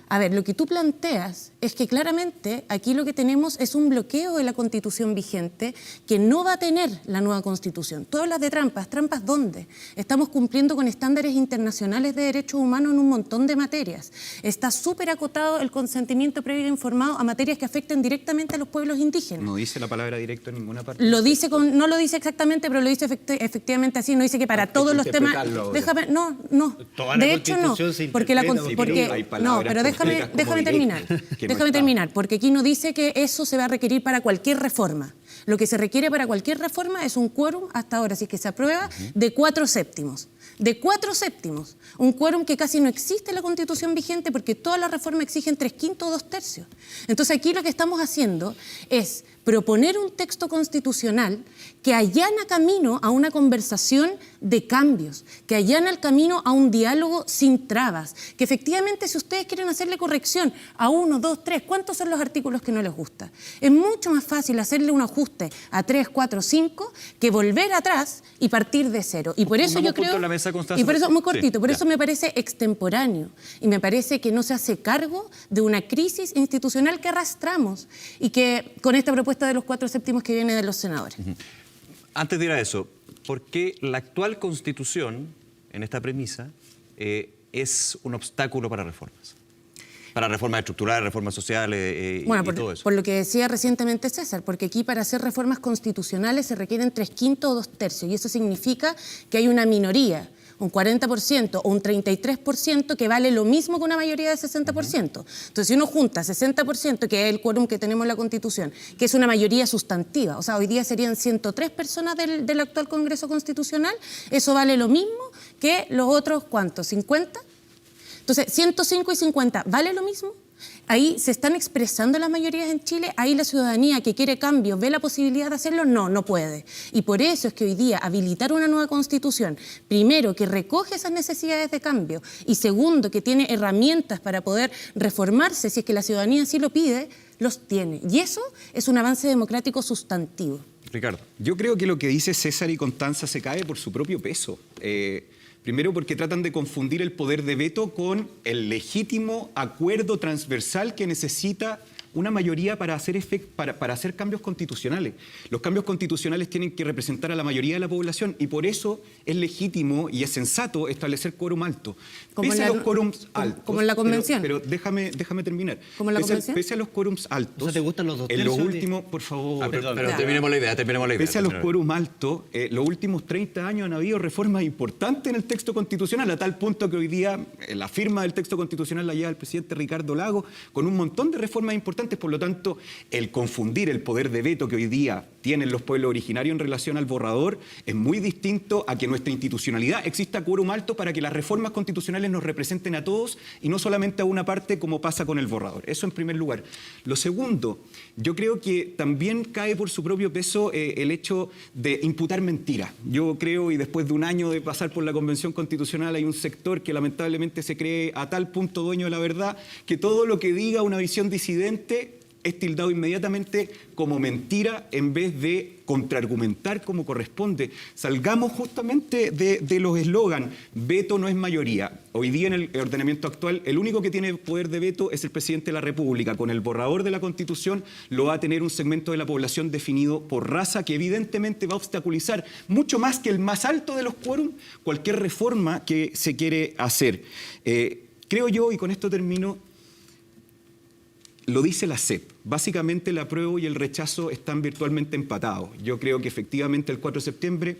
A ver, lo que tú planteas es que claramente aquí lo que tenemos es un bloqueo de la Constitución vigente que no va a tener la nueva Constitución. Tú hablas de trampas. ¿Trampas dónde? Estamos cumpliendo con estándares internacionales de derechos humanos en un montón de materias. Está súper acotado el consentimiento previo e informado a materias que afecten directamente a los pueblos indígenas. No dice la palabra directo en ninguna parte. Lo dice no lo dice exactamente, pero lo dice efectivamente así. No dice que para todos los temas... Déjame, no. De hecho, no. Porque déjame terminar, porque aquí no dice que eso se va a requerir para cualquier reforma. Lo que se requiere para cualquier reforma es un quórum, hasta ahora, si es que se aprueba, de 4/7. De 4/7. Un quórum que casi no existe en la Constitución vigente porque todas las reformas exigen 3/5 o 2/3. Entonces aquí lo que estamos haciendo es proponer un texto constitucional que allana camino a una conversación de cambios, que allana el camino a un diálogo sin trabas, que efectivamente si ustedes quieren hacerle corrección a 1, 2, 3, ¿cuántos son los artículos que no les gusta? Es mucho más fácil hacerle un ajuste a 3, 4, 5 que volver atrás y partir de cero. Y por eso yo creo... Y por eso, muy cortito, por eso me parece extemporáneo y me parece que no se hace cargo de una crisis institucional que arrastramos y que con esta propuesta de los 4/7 que viene de los senadores. Antes de ir a eso, ¿por qué la actual Constitución, en esta premisa, es un obstáculo para reformas? Para reformas estructurales, reformas sociales y todo eso. Por lo que decía recientemente César, porque aquí para hacer reformas constitucionales se requieren 3/5 o 2/3 y eso significa que hay una minoría, un 40% o un 33% que vale lo mismo que una mayoría de 60%. Entonces, si uno junta 60%, que es el quórum que tenemos en la Constitución, que es una mayoría sustantiva, o sea, hoy día serían 103 personas del actual Congreso Constitucional, eso vale lo mismo que los otros, ¿cuántos? ¿50? Entonces, 105 y 50, ¿vale lo mismo? Ahí se están expresando las mayorías en Chile, ahí la ciudadanía que quiere cambio ve la posibilidad de hacerlo, no puede. Y por eso es que hoy día habilitar una nueva constitución, primero que recoge esas necesidades de cambio y segundo que tiene herramientas para poder reformarse si es que la ciudadanía así lo pide, los tiene. Y eso es un avance democrático sustantivo. Ricardo. Yo creo que lo que dice César y Constanza se cae por su propio peso. Primero porque tratan de confundir el poder de veto con el legítimo acuerdo transversal que necesita una mayoría para hacer cambios constitucionales. Los cambios constitucionales tienen que representar a la mayoría de la población y por eso es legítimo y es sensato establecer quórum alto. Pese a los quórums altos. Como en la convención. Pero déjame terminar. ¿Como en la convención? Pese a los quórums altos. O sea, ¿te gustan los 2 En los tercios? últimos, por favor. Pero terminemos la idea, Pese a los quórums altos, los últimos 30 años han habido reformas importantes en el texto constitucional, a tal punto que hoy día la firma del texto constitucional la lleva el presidente Ricardo Lagos, con un montón de reformas importantes. Por lo tanto, el confundir el poder de veto que hoy día tienen los pueblos originarios en relación al borrador es muy distinto a que nuestra institucionalidad exista quórum alto para que las reformas constitucionales nos representen a todos y no solamente a una parte como pasa con el borrador. Eso en primer lugar. Lo segundo, yo creo que también cae por su propio peso el hecho de imputar mentiras. Yo creo, y después de un año de pasar por la Convención Constitucional, hay un sector que lamentablemente se cree a tal punto dueño de la verdad que todo lo que diga una visión disidente es tildado inmediatamente como mentira en vez de contraargumentar como corresponde. Salgamos justamente de los eslogans. Veto no es mayoría. Hoy día en el ordenamiento actual, el único que tiene poder de veto es el presidente de la República. Con el borrador de la Constitución lo va a tener un segmento de la población definido por raza que evidentemente va a obstaculizar mucho más que el más alto de los quórum cualquier reforma que se quiere hacer. Creo yo, y con esto termino, lo dice la CEP. Básicamente el apruebo y el rechazo están virtualmente empatados. Yo creo que efectivamente el 4 de septiembre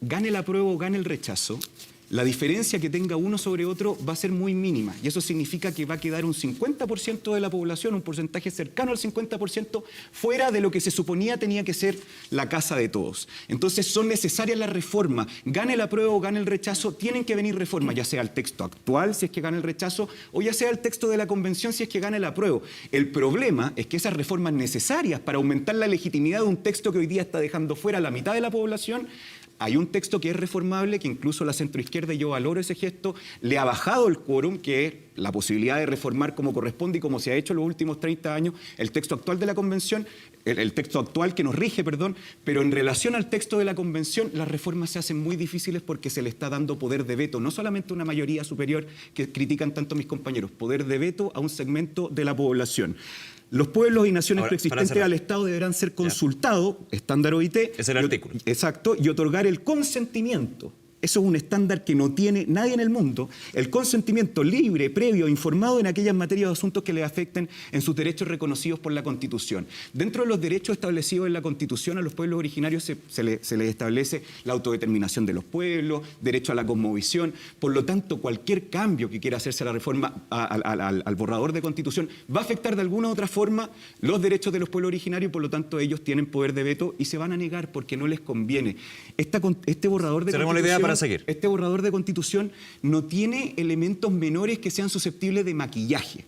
gane el apruebo o gane el rechazo, la diferencia que tenga uno sobre otro va a ser muy mínima y eso significa que va a quedar un 50% de la población, un porcentaje cercano al 50%, fuera de lo que se suponía tenía que ser la casa de todos. Entonces son necesarias las reformas. Gane el apruebo o gane el rechazo, tienen que venir reformas, ya sea el texto actual si es que gana el rechazo o ya sea el texto de la convención si es que gana el apruebo. El problema es que esas reformas necesarias para aumentar la legitimidad de un texto que hoy día está dejando fuera a la mitad de la población. Hay un texto que es reformable, que incluso la centroizquierda, y yo valoro ese gesto, le ha bajado el quórum, que es la posibilidad de reformar como corresponde y como se ha hecho en los últimos 30 años el texto actual de la Convención, el texto actual que nos rige, pero en relación al texto de la Convención, las reformas se hacen muy difíciles porque se le está dando poder de veto, no solamente a una mayoría superior que critican tanto mis compañeros, poder de veto a un segmento de la población. Los pueblos y naciones preexistentes al Estado deberán ser consultados, estándar OIT. Es el artículo. Exacto, y otorgar el consentimiento. Eso es un estándar que no tiene nadie en el mundo. El consentimiento libre, previo, informado en aquellas materias o asuntos que le afecten en sus derechos reconocidos por la Constitución. Dentro de los derechos establecidos en la Constitución, a los pueblos originarios se les establece la autodeterminación de los pueblos, derecho a la cosmovisión. Por lo tanto, cualquier cambio que quiera hacerse a la reforma, al borrador de Constitución, va a afectar de alguna u otra forma los derechos de los pueblos originarios, por lo tanto, ellos tienen poder de veto y se van a negar porque no les conviene. Este borrador de Constitución... Este borrador de Constitución no tiene elementos menores que sean susceptibles de maquillaje.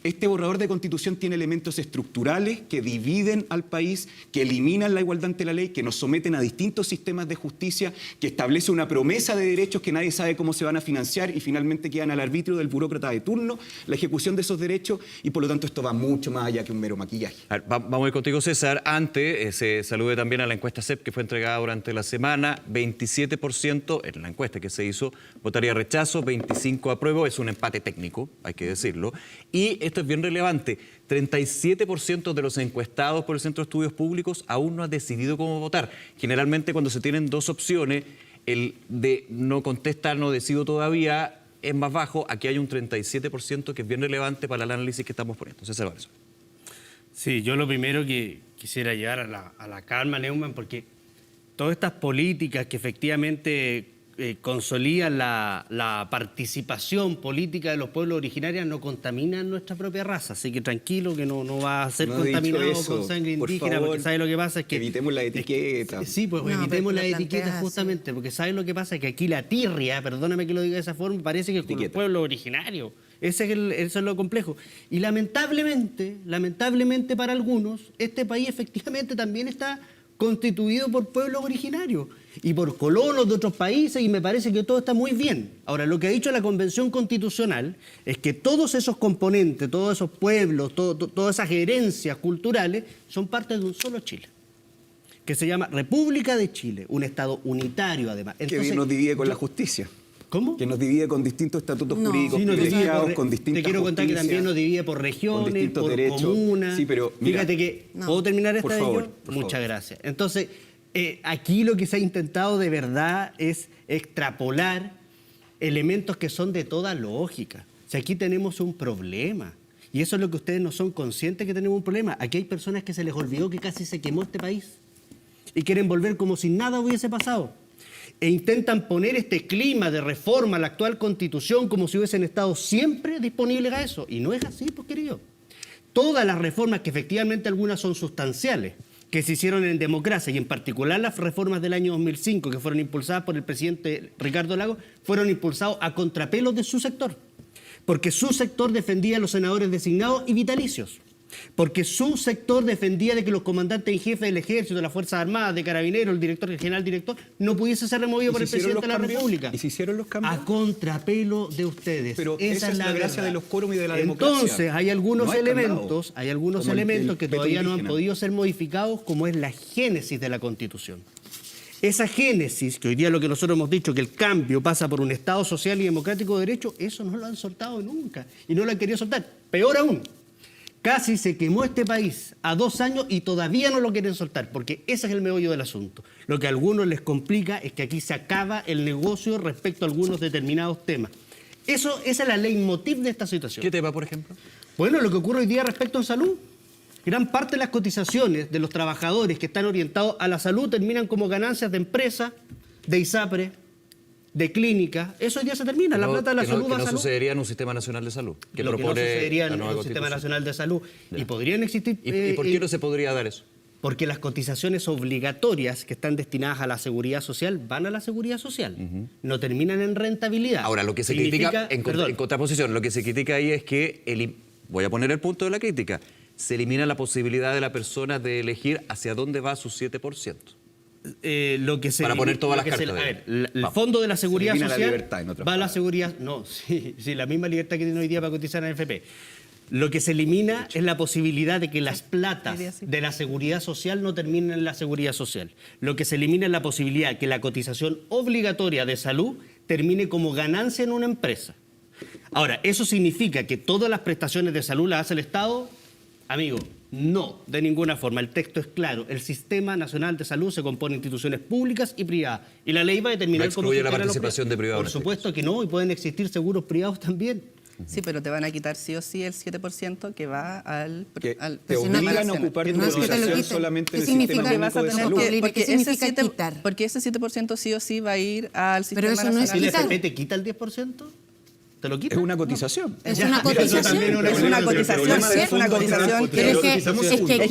Este borrador de Constitución tiene elementos estructurales que dividen al país, que eliminan la igualdad ante la ley, que nos someten a distintos sistemas de justicia, que establece una promesa de derechos que nadie sabe cómo se van a financiar y finalmente quedan al arbitrio del burócrata de turno la ejecución de esos derechos y por lo tanto esto va mucho más allá que un mero maquillaje. A ver, vamos a ir contigo, César. Antes, se salude también a la encuesta CEP que fue entregada durante la semana. 27% en la encuesta que se hizo votaría rechazo, 25% apruebo. Es un empate técnico, hay que decirlo. Y esto es bien relevante. 37% de los encuestados por el Centro de Estudios Públicos aún no han decidido cómo votar. Generalmente cuando se tienen dos opciones, el de no contesta, no decido todavía, es más bajo. Aquí hay un 37% que es bien relevante para el análisis que estamos poniendo. César Valenzuela. Sí, yo lo primero que quisiera llegar a la calma, Neumann, porque todas estas políticas que efectivamente consolidan la participación política de los pueblos originarios no contaminan nuestra propia raza. Así que tranquilo, que no va a ser No he dicho contaminado eso. con sangre Por indígena, favor, porque ¿sabes lo que pasa? Es que evitemos la etiqueta. Sí, pues No, evitemos pero la lo etiqueta planteas justamente, porque ¿sabes lo que pasa? Es que aquí la tirria, perdóname que lo diga de esa forma, parece que es con los Etiqueta. pueblos originarios. Eso es lo complejo. Y lamentablemente para algunos, este país efectivamente también está constituido por pueblos originarios y por colonos de otros países, y me parece que todo está muy bien. Ahora, lo que ha dicho la Convención Constitucional es que todos esos componentes, todos esos pueblos, todas esas herencias culturales son parte de un solo Chile, que se llama República de Chile, un Estado unitario además. Que Entonces, nos divide con yo- la justicia. ¿Cómo? Que nos divide con distintos estatutos No. jurídicos Sí, nos divide privilegiados, por- con distintas Te quiero contar que justicias, también nos divide por regiones, distintos por derechos. comunas. Sí, pero mira, fíjate que... No. ¿Puedo terminar esta Por de favor, yo? por Muchas favor. gracias. Entonces, aquí lo que se ha intentado de verdad es extrapolar elementos que son de toda lógica. O sea, aquí tenemos un problema. Y eso es lo que ustedes no son conscientes, que tenemos un problema. Aquí hay personas que se les olvidó que casi se quemó este país y quieren volver como si nada hubiese pasado. E intentan poner este clima de reforma a la actual Constitución como si hubiesen estado siempre disponibles a eso. Y no es así, pues, querido. Todas las reformas, que efectivamente algunas son sustanciales, que se hicieron en democracia, y en particular las reformas del año 2005, que fueron impulsadas por el presidente Ricardo Lagos, fueron impulsados a contrapelo de su sector. Porque su sector defendía a los senadores designados y vitalicios. Porque su sector defendía de que los comandantes en jefe del Ejército, de las Fuerzas Armadas, de Carabineros, el director general, director, no pudiese ser removido por el presidente de la República. ¿Y se hicieron los cambios? A contrapelo de ustedes. Pero esa es la gracia verdad. de los quórums y de la democracia. Entonces, hay algunos No hay elementos, candado, como el que veto todavía no han indígena. podido ser modificados, como es la génesis de la Constitución. Esa génesis, que hoy día lo que nosotros hemos dicho, que el cambio pasa por un Estado social y democrático de derecho, eso no lo han soltado nunca y no lo han querido soltar. Peor aún, casi se quemó este país a 2 años y todavía no lo quieren soltar, porque ese es el meollo del asunto. Lo que a algunos les complica es que aquí se acaba el negocio respecto a algunos determinados temas. Esa es la leitmotiv de esta situación. ¿Qué tema, por ejemplo? Bueno, lo que ocurre hoy día respecto a salud. Gran parte de las cotizaciones de los trabajadores que están orientados a la salud terminan como ganancias de empresa, de ISAPRE, de clínica. Eso hoy día se termina. La plata de la salud que va a no salud. sucedería en un sistema nacional de salud. Que Lo que no propone sucedería la en nueva un sistema Constitución. nacional de salud. Y podrían existir... ¿Y por qué no se podría dar eso? Porque las cotizaciones obligatorias que están destinadas a la seguridad social van a la seguridad social. No terminan en rentabilidad. Ahora, lo que se Significa- critica, en contraposición, lo que se critica ahí es que, voy a poner el punto de la crítica, se elimina la posibilidad de la persona de elegir hacia dónde va su 7%. Lo que se Para poner todas lo las que se- cartas, a ver, digamos. el Vamos. fondo de la seguridad elimina la social libertad, en otras va a la palabras. seguridad. No, sí, la misma libertad que tiene hoy día para cotizar en FP. Lo que se elimina es la posibilidad de que las platas de la seguridad social no terminen en la seguridad social. Lo que se elimina es la posibilidad de que la cotización obligatoria de salud termine como ganancia en una empresa. Ahora, ¿eso significa que todas las prestaciones de salud las hace el Estado? Amigo, no, de ninguna forma. El texto es claro. El Sistema Nacional de Salud se compone de instituciones públicas y privadas. Y la ley va a determinar No cómo excluye se la integran los participación de privados Por en este supuesto que no, y pueden existir seguros privados también. Sí, pero te van a quitar sí o sí el 7% que va al... Que al te sistema obligan a nacional. ocupar tu No es que te lo cotización quiten. solamente ¿Qué en el significa? sistema Que vas a único de tener salud. que, ¿Qué significa quitar? porque ese 7% sí o sí va a ir al sistema eso no es nacional. Si la quitar. FP te quita el 10%, ¿te lo quita? Es una cotización. Es Ya, una mira, eso cotización. también Es una cotización, es una cotización Pero es que aquí, es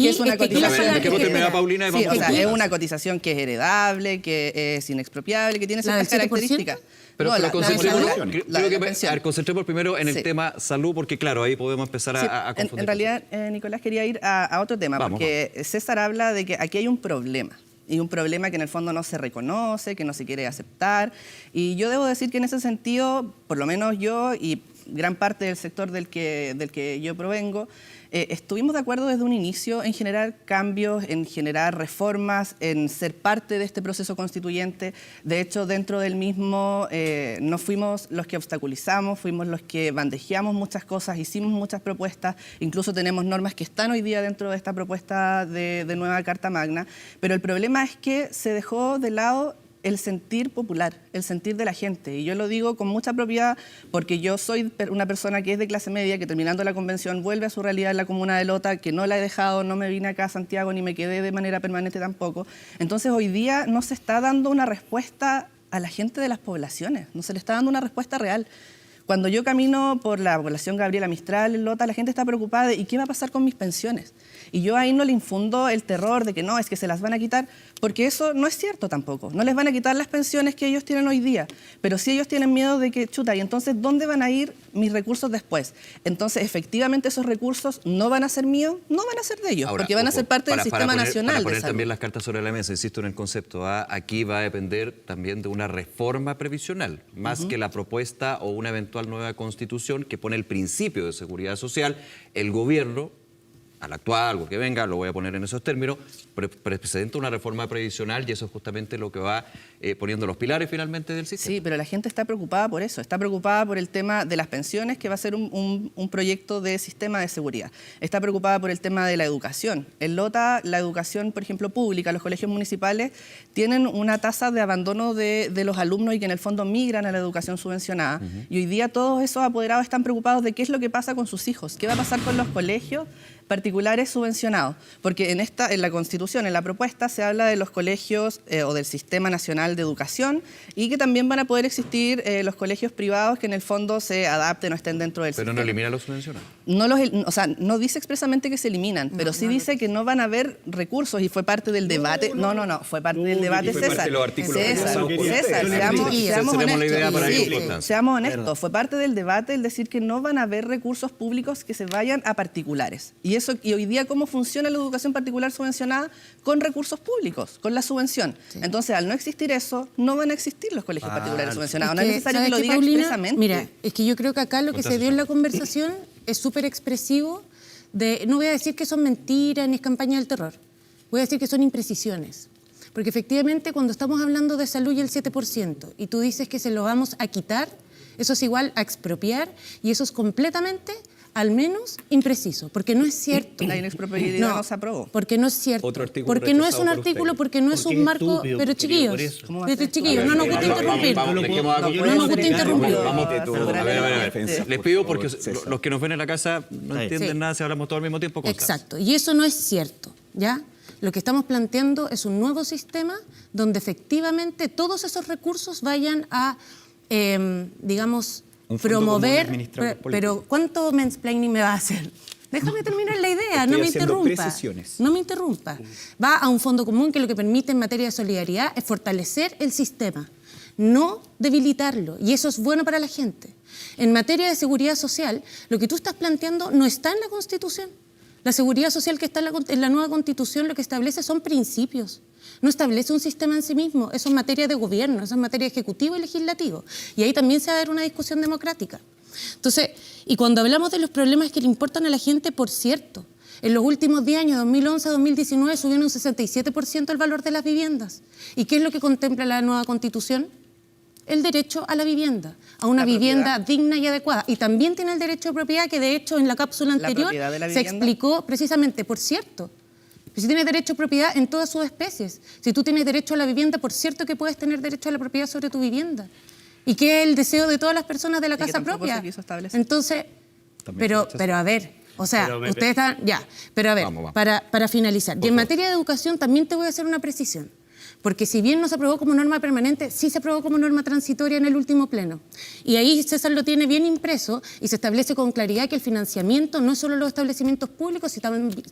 que es una es que aquí cotización. la A ver, sola- dejemos terminar a Paulina y Sí, vamos o con sea, es Nicolás. una cotización que es heredable, que es inexpropiable, que tiene ¿La ciertas del 7%? características. Pero, No, pero la concentremos, de salud, creo la que, de pensión. a ver, concentremos primero en el Sí. tema salud, porque claro, ahí podemos empezar Sí, a confundir. en realidad, Nicolás, quería ir a otro tema, Vamos, porque César habla de que aquí hay un problema, y un problema que en el fondo no se reconoce, que no se quiere aceptar, y yo debo decir que en ese sentido, por lo menos yo y gran parte del sector del que yo provengo, estuvimos de acuerdo desde un inicio en generar cambios, en generar reformas, en ser parte de este proceso constituyente. De hecho, dentro del mismo no fuimos los que obstaculizamos, fuimos los que bandejeamos muchas cosas, hicimos muchas propuestas, incluso tenemos normas que están hoy día dentro de esta propuesta de nueva Carta Magna, pero el problema es que se dejó de lado el sentir popular, el sentir de la gente. Y yo lo digo con mucha propiedad porque yo soy una persona que es de clase media, que terminando la convención vuelve a su realidad en la comuna de Lota, que no la he dejado, no me vine acá a Santiago ni me quedé de manera permanente tampoco. Entonces hoy día no se está dando una respuesta a la gente de las poblaciones, no se le está dando una respuesta real. Cuando yo camino por la población Gabriela Mistral, en Lota, la gente está preocupada de ¿y qué va a pasar con mis pensiones? Y yo ahí no le infundo el terror de que no, es que se las van a quitar, porque eso no es cierto tampoco. No les van a quitar las pensiones que ellos tienen hoy día, pero sí ellos tienen miedo de que, chuta, y entonces, ¿dónde van a ir mis recursos después? Entonces, efectivamente, esos recursos no van a ser míos, no van a ser de ellos, Ahora, porque van a ser parte del Sistema Nacional para de poner Salud. también las cartas sobre la mesa, insisto en el concepto, aquí va a depender también de una reforma previsional, más que la propuesta o una eventual nueva constitución que pone el principio de seguridad social. El gobierno, al actual, algo que venga, lo voy a poner en esos términos, presenta una reforma previsional y eso es justamente lo que va poniendo los pilares finalmente del sistema. Sí, pero la gente está preocupada por eso, está preocupada por el tema de las pensiones, que va a ser un proyecto de sistema de seguridad. Está preocupada por el tema de la educación. En Lota, la educación, por ejemplo, pública, los colegios municipales, tienen una tasa de abandono de los alumnos y que en el fondo migran a la educación subvencionada. Y hoy día todos esos apoderados están preocupados de qué es lo que pasa con sus hijos, qué va a pasar con los colegios particulares subvencionados, porque en la Constitución, en la propuesta, se habla de los colegios o del Sistema Nacional de Educación y que también van a poder existir los colegios privados que en el fondo se adapten o estén dentro del sistema. Pero no elimina los subvencionados. No dice expresamente que se eliminan, pero sí dice que no van a haber recursos y fue parte del debate. No, fue parte del debate, César. Seamos honestos, fue parte del debate el decir que no van a haber recursos públicos que se vayan a particulares. Y hoy día, ¿cómo funciona la educación particular subvencionada? Con recursos públicos, con la subvención. Sí. Entonces, al no existir eso, no van a existir los colegios particulares subvencionados. No es necesario que lo diga Paulina, expresamente. Mira, es que yo creo que acá lo que se dio en la conversación es súper expresivo de, no voy a decir que son mentiras ni es campaña del terror, voy a decir que son imprecisiones. Porque efectivamente, cuando estamos hablando de salud y el 7%, y tú dices que se lo vamos a quitar, eso es igual a expropiar, y eso es completamente, al menos, impreciso, porque no es cierto. La inexpropiabilidad no se aprobó. Porque no es cierto. Otro artículo porque no es un artículo, porque no es un marco. Pero chiquillos, no nos gusta interrumpir. No nos gusta interrumpir. A ver. Les pido porque los que nos ven en la casa no entienden nada si hablamos todo al mismo tiempo. Exacto, y eso no es cierto, ¿ya? Lo que estamos planteando es un nuevo sistema donde efectivamente todos esos recursos vayan a, digamos, promover, pero ¿cuánto mansplaining me va a hacer? Déjame terminar la idea, no me interrumpa. No me interrumpa. Va a un fondo común que lo que permite en materia de solidaridad es fortalecer el sistema, no debilitarlo, y eso es bueno para la gente. En materia de seguridad social, lo que tú estás planteando no está en la Constitución. La seguridad social que está en la nueva Constitución lo que establece son principios. No establece un sistema en sí mismo, eso es materia de gobierno, eso es materia ejecutivo y legislativo. Y ahí también se va a dar una discusión democrática. Entonces, y cuando hablamos de los problemas que le importan a la gente, por cierto, en los últimos 10 años, 2011 a 2019, subieron un 67% el valor de las viviendas. ¿Y qué es lo que contempla la nueva Constitución? El derecho a la vivienda, a una vivienda digna y adecuada. Y también tiene el derecho de propiedad, que de hecho en la cápsula anterior se explicó precisamente, por cierto. Si tienes derecho a propiedad en todas sus especies, si tú tienes derecho a la vivienda, por cierto que puedes tener derecho a la propiedad sobre tu vivienda. Y que es el deseo de todas las personas de la casa propia. Entonces, pero a ver, o sea, ustedes están, pero a ver, vamos. Para finalizar. Y en materia de educación también te voy a hacer una precisión. Porque si bien no se aprobó como norma permanente, sí se aprobó como norma transitoria en el último pleno. Y ahí César lo tiene bien impreso y se establece con claridad que el financiamiento no es solo a los establecimientos públicos,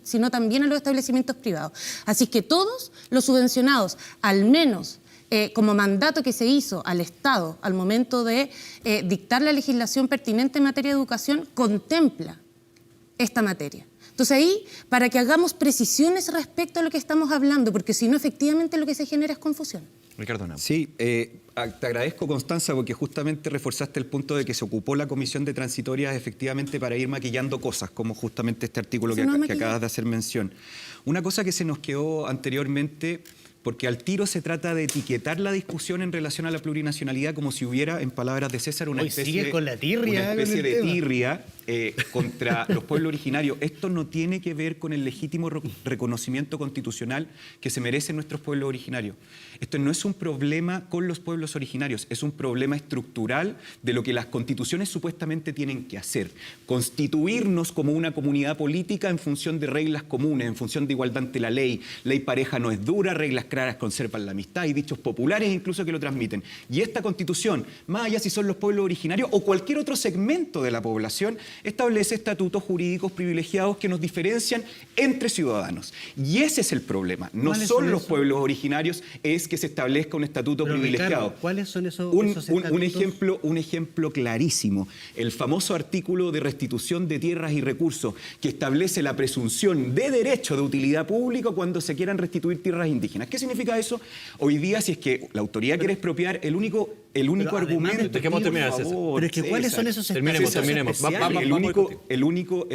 sino también a los establecimientos privados. Así que todos los subvencionados, al menos como mandato que se hizo al Estado al momento de dictar la legislación pertinente en materia de educación, contempla esta materia. Entonces ahí, para que hagamos precisiones respecto a lo que estamos hablando, porque si no, efectivamente lo que se genera es confusión. Ricardo Nava. Sí, te agradezco, Constanza, porque justamente reforzaste el punto de que se ocupó la Comisión de Transitorias efectivamente para ir maquillando cosas, como justamente este artículo que acabas de hacer mención. Una cosa que se nos quedó anteriormente, porque al tiro se trata de etiquetar la discusión en relación a la plurinacionalidad como si hubiera, en palabras de César, una especie de tirria contra los pueblos originarios. Esto no tiene que ver con el legítimo reconocimiento constitucional que se merecen nuestros pueblos originarios. Esto no es un problema con los pueblos originarios, es un problema estructural de lo que las constituciones supuestamente tienen que hacer. Constituirnos como una comunidad política en función de reglas comunes, en función de igualdad ante la ley. Ley pareja no es dura, reglas caras conservan la amistad, hay dichos populares incluso que lo transmiten. Y esta Constitución, más allá si son los pueblos originarios o cualquier otro segmento de la población, establece estatutos jurídicos privilegiados que nos diferencian entre ciudadanos. Y ese es el problema. No son los pueblos originarios, es que se establezca un estatuto privilegiado. Ricardo, ¿cuáles son esos Un ejemplo clarísimo, el famoso artículo de restitución de tierras y recursos que establece la presunción de derecho de utilidad pública cuando se quieran restituir tierras indígenas. ¿Qué significa eso? Hoy día, si es que la autoridad quiere expropiar, el único argumento... Dejemos terminar, César. Pero es que ¿cuáles son esos Terminemos. El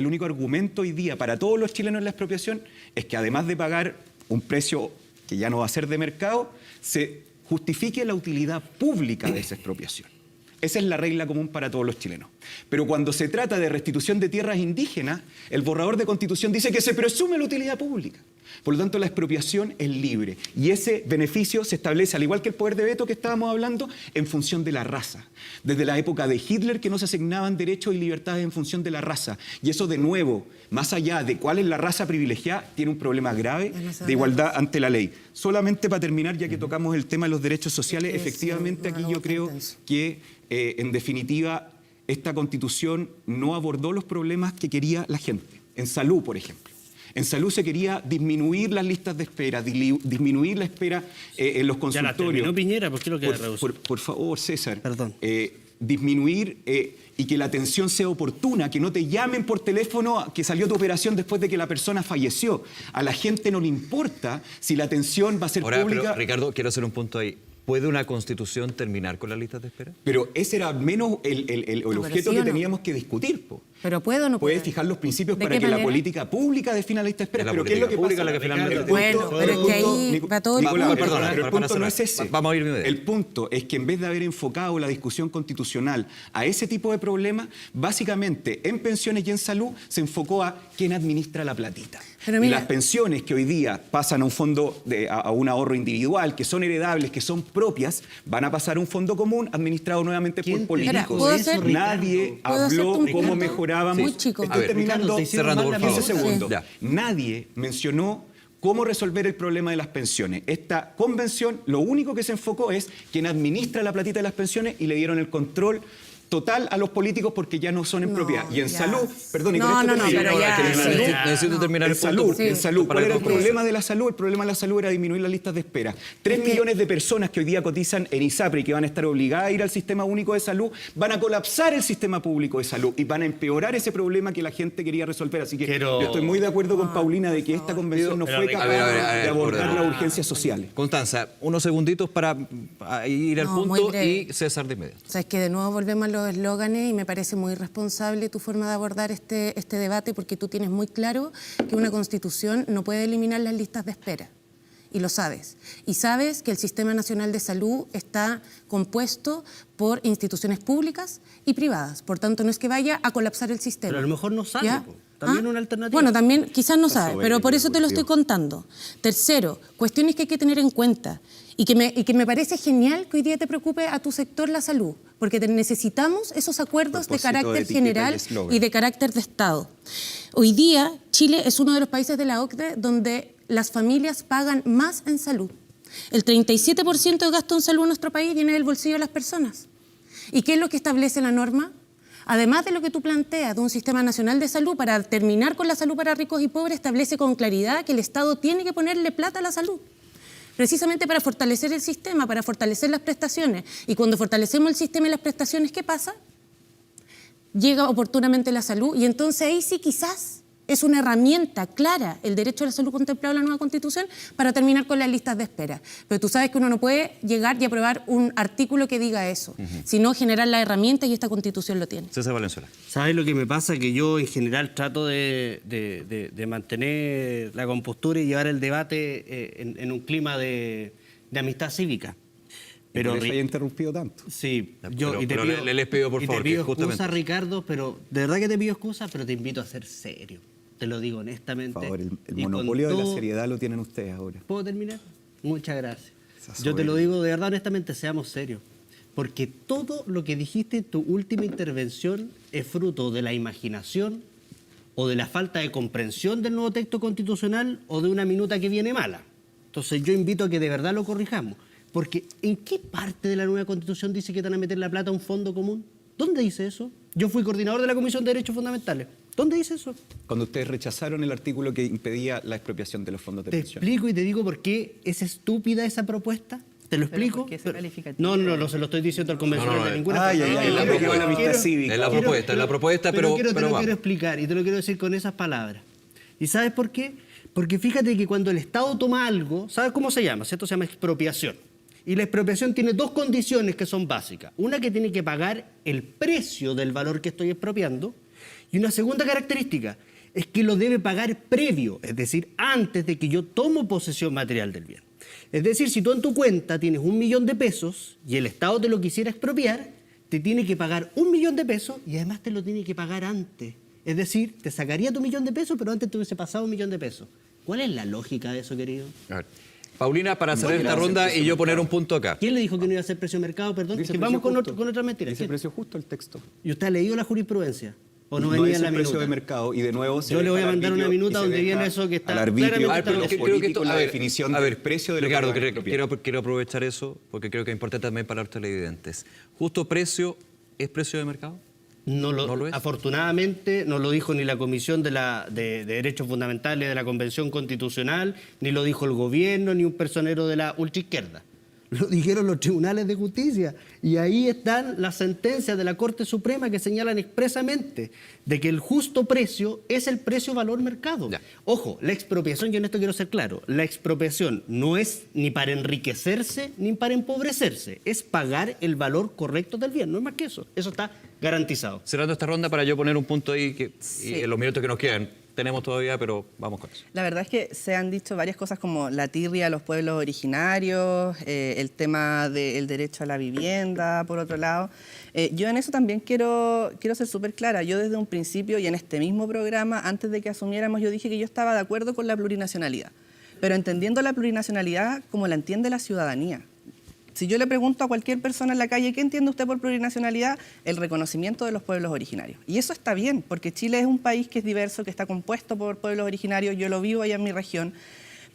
único argumento hoy día para todos los chilenos en la expropiación es que además de pagar un precio que ya no va a ser de mercado, se justifique la utilidad pública de esa expropiación. Esa es la regla común para todos los chilenos. Pero cuando se trata de restitución de tierras indígenas, el borrador de Constitución dice que se presume la utilidad pública. Por lo tanto, la expropiación es libre. Y ese beneficio se establece, al igual que el poder de veto que estábamos hablando, en función de la raza. Desde la época de Hitler, que no se asignaban derechos y libertades en función de la raza. Y eso, de nuevo, más allá de cuál es la raza privilegiada, tiene un problema grave de igualdad ante la ley. Solamente para terminar, ya que tocamos el tema de los derechos sociales, efectivamente aquí yo creo que, en definitiva, esta Constitución no abordó los problemas que quería la gente. En salud, por ejemplo. En salud se quería disminuir las listas de espera, disminuir la espera en los consultorios. Ya la terminó Piñera, ¿por qué lo quiere reducir? Por favor, César. Perdón. Disminuir y que la atención sea oportuna, que no te llamen por teléfono que salió tu operación después de que la persona falleció. A la gente no le importa si la atención va a ser pública. Pero, Ricardo, quiero hacer un punto ahí. ¿Puede una Constitución terminar con las listas de espera? Pero ese era menos el objeto que teníamos que discutir, po. ¿Pero puede o no puede? Puedes fijar los principios ¿De para qué que la manera? política pública defina la lista de espera. Es la Pero ¿qué es lo que política pasa? pública la que finalmente... Bueno, pero es que ahí va todo... Nicolás, Perdona, pero el para punto no cerrar. es ese. Vamos a ir mi idea. El punto es que en vez de haber enfocado la discusión constitucional a ese tipo de problemas, básicamente en pensiones y en salud se enfocó a quién administra la platita. Pero y mira, las pensiones que hoy día pasan a un fondo, a un ahorro individual, que son heredables, que son propias, van a pasar a un fondo común administrado nuevamente por políticos. ¿puedo hacer- Nadie ¿puedo hacerte habló un cómo punto? mejorábamos. Muy chico. Estoy terminando, Ricardo, te hicieron cerrando, mal por la 15 favor. segundos. Ya. Nadie mencionó cómo resolver el problema de las pensiones. Esta convención, lo único que se enfocó es quién administra la platita de las pensiones y le dieron el control total a los políticos porque ya no son en propiedad. Y en ya. salud, perdón, y No, con esto no, termino. pero ya, En sí. salud, Necesito terminar el punto. en salud. para ¿Cuál era el concluir. problema de la salud? El problema de la salud era disminuir las listas de espera. 3 millones de personas que hoy día cotizan en ISAPRE y que van a estar obligadas a ir al Sistema Único de Salud, van a colapsar el sistema público de salud y van a empeorar ese problema que la gente quería resolver. Así que yo estoy muy de acuerdo con Paulina de que esta convención no fue capaz de abordar las urgencias sociales. Constanza, unos segunditos para ir al No, muy punto breve. y César de inmediato. O sea, es que de nuevo volvemos a los eslóganes y me parece muy irresponsable tu forma de abordar este debate porque tú tienes muy claro que una constitución no puede eliminar las listas de espera. Y lo sabes. Y sabes que el Sistema Nacional de Salud está compuesto por instituciones públicas y privadas. Por tanto, no es que vaya a colapsar el sistema. Pero a lo mejor no sabe, ¿Ya? po. También una alternativa. Bueno, también quizás no sabe, soberbio, pero por eso te lo por estoy Dios. contando. Tercero, cuestiones que hay que tener en cuenta y que me parece genial que hoy día te preocupe a tu sector la salud, porque necesitamos esos acuerdos de Propósito de carácter etiqueta y general eslogan. y de carácter de Estado. Hoy día Chile es uno de los países de la OCDE donde las familias pagan más en salud. El 37% de gasto en salud en nuestro país viene del bolsillo de las personas. ¿Y qué es lo que establece la norma? Además de lo que tú planteas de un sistema nacional de salud para terminar con la salud para ricos y pobres, establece con claridad que el Estado tiene que ponerle plata a la salud, precisamente para fortalecer el sistema, para fortalecer las prestaciones. Y cuando fortalecemos el sistema y las prestaciones, ¿qué pasa? Llega oportunamente la salud y entonces ahí sí quizás es una herramienta clara el derecho a la salud contemplado en la nueva Constitución para terminar con las listas de espera. Pero tú sabes que uno no puede llegar y aprobar un artículo que diga eso, sino generar la herramienta y esta Constitución lo tiene. César Valenzuela. ¿Sabes lo que me pasa? Que yo en general trato de mantener la compostura y llevar el debate en un clima de amistad cívica. Pero por eso haya interrumpido tanto. Sí, Pero les pido, por favor, te pido que justamente- excusa, Ricardo, pero de verdad que te pido excusa, pero te invito a ser serio. Te lo digo honestamente. Por favor, el Y con monopolio de la todo- seriedad lo tienen ustedes ahora. ¿Puedo terminar? Muchas gracias. Esa Yo te lo soberbia. digo de verdad, honestamente, seamos serios. Porque todo lo que dijiste en tu última intervención es fruto de la imaginación o de la falta de comprensión del nuevo texto constitucional o de una minuta que viene mala. Entonces yo invito a que de verdad lo corrijamos. Porque ¿en qué parte de la nueva Constitución dice que te van a meter la plata a un fondo común? ¿Dónde dice eso? Yo fui coordinador de la Comisión de Derechos Fundamentales. ¿Dónde dice eso? Cuando ustedes rechazaron el artículo que impedía la expropiación de los fondos de Te pensión. explico y te digo por qué es estúpida esa propuesta. ¿Te lo explico? ¿por qué ese calificativo? No, se lo estoy diciendo al convencional de ninguna Ay, forma. ay, ay, No, la no, propuesta, no, quiero- cívica. Es la quiero- propuesta, es la propuesta, pero te lo vamos. quiero explicar y te lo quiero decir con esas palabras. ¿Y sabes por qué? Porque fíjate que cuando el Estado toma algo, ¿sabes cómo se llama? ¿Cierto? Se llama expropiación. Y la expropiación tiene dos condiciones que son básicas. Una, que tiene que pagar el precio del valor que estoy expropiando. Y una segunda característica es que lo debe pagar previo, es decir, antes de que yo tomo posesión material del bien. Es decir, si tú en tu cuenta tienes 1 millón de pesos y el Estado te lo quisiera expropiar, te tiene que pagar 1 millón de pesos y además te lo tiene que pagar antes. Es decir, te sacaría tu 1 millón de pesos, pero antes te hubiese pasado 1 millón de pesos. ¿Cuál es la lógica de eso, querido? A ver. Paulina, para cerrar esta ronda y yo poner un punto acá. ¿Quién le dijo que no iba a ser precio de mercado? Perdón, Dice que vamos precio justo. con otra mentira. Dice ¿Quién? precio justo el texto. ¿Y usted ha leído la jurisprudencia? ¿O no No venía es en la el precio minuta? de mercado y de nuevo se Yo le deja voy a al mandar una arbitrio minuta y se donde viene deja eso que está al arbitrio claramente Ah, pero de los creo que políticos la a ver, definición a ver, del precio de lo Ricardo, que van a expropiar. quiero aprovechar eso porque creo que es importante también para los televidentes. ¿Justo precio es precio de mercado? No lo es? Afortunadamente no lo dijo ni la Comisión de Derechos Fundamentales de la Convención Constitucional, ni lo dijo el gobierno, ni un personero de la ultraizquierda. Lo dijeron los tribunales de justicia. Y ahí están las sentencias de la Corte Suprema que señalan expresamente de que el justo precio es el precio-valor mercado. Ya. Ojo, la expropiación, yo en esto quiero ser claro, la expropiación no es ni para enriquecerse ni para empobrecerse, es pagar el valor correcto del bien, no es más que eso. Eso está garantizado. Cerrando esta ronda para yo poner un punto ahí que, Sí. y en los minutos que nos quedan. Tenemos todavía, pero vamos con eso. La verdad es que se han dicho varias cosas como la tirria a los pueblos originarios, el tema del derecho a la vivienda, por otro lado. Yo en eso también quiero ser súper clara. Yo desde un principio y en este mismo programa, antes de que asumiéramos, yo dije que yo estaba de acuerdo con la plurinacionalidad, pero entendiendo la plurinacionalidad como la entiende la ciudadanía. Si yo le pregunto a cualquier persona en la calle, ¿qué entiende usted por plurinacionalidad? El reconocimiento de los pueblos originarios. Y eso está bien, porque Chile es un país que es diverso, que está compuesto por pueblos originarios, yo lo vivo allá en mi región,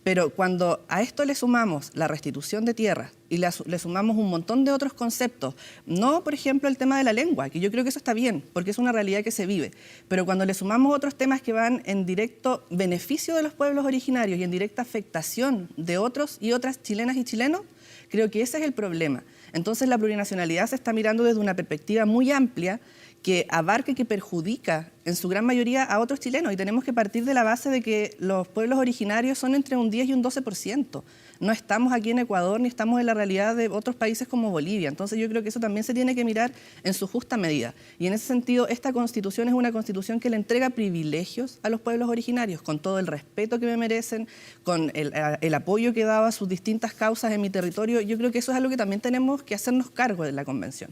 pero cuando a esto le sumamos la restitución de tierras y le sumamos un montón de otros conceptos, no, por ejemplo, el tema de la lengua, que yo creo que eso está bien, porque es una realidad que se vive, pero cuando le sumamos otros temas que van en directo beneficio de los pueblos originarios y en directa afectación de otros y otras chilenas y chilenos, creo que ese es el problema. Entonces la plurinacionalidad se está mirando desde una perspectiva muy amplia que abarca y que perjudica en su gran mayoría a otros chilenos. Y tenemos que partir de la base de que los pueblos originarios son entre un 10 y un 12%. No estamos aquí en Ecuador ni estamos en la realidad de otros países como Bolivia. Entonces yo creo que eso también se tiene que mirar en su justa medida. Y en ese sentido, esta Constitución es una Constitución que le entrega privilegios a los pueblos originarios, con todo el respeto que me merecen, con el apoyo que daba a sus distintas causas en mi territorio. Yo creo que eso es algo que también tenemos que hacernos cargo de la Convención.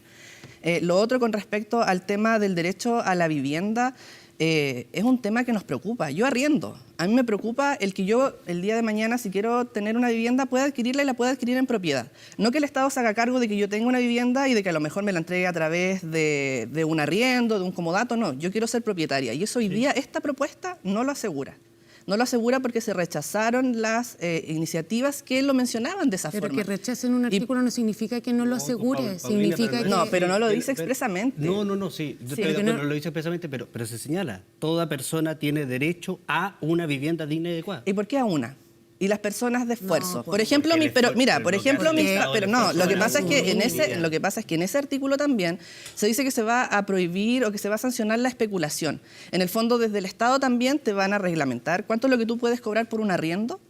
Lo otro con respecto al tema del derecho a la vivienda, es un tema que nos preocupa. Yo arriendo. A mí me preocupa el que yo el día de mañana, si quiero tener una vivienda, pueda adquirirla y la pueda adquirir en propiedad. No que el Estado se haga cargo de que yo tenga una vivienda y de que a lo mejor me la entregue a través de un arriendo, de un comodato. No, yo quiero ser propietaria. Y eso hoy día, esta propuesta no lo asegura. No lo asegura porque se rechazaron las iniciativas que lo mencionaban de esa Pero forma. que rechacen un artículo no significa que no lo asegure, Paulina, significa pero que... No, pero no lo dice Pero- expresamente. No, sí. Yo estoy de porque acuerdo, no- no lo dice expresamente, pero se señala. Toda persona tiene derecho a una vivienda digna y adecuada. ¿Y por qué a una? Y las personas de esfuerzo. No, por ejemplo, porque el pero esfuerzo- mira, pero por lo que ejemplo, hace el Estado, pero el no, esfuerzo lo que de pasa es que en familia. lo que pasa es que en ese artículo también se dice que se va a prohibir o que se va a sancionar la especulación. En el fondo, desde el Estado también te van a reglamentar cuánto es lo que tú puedes cobrar por un arriendo.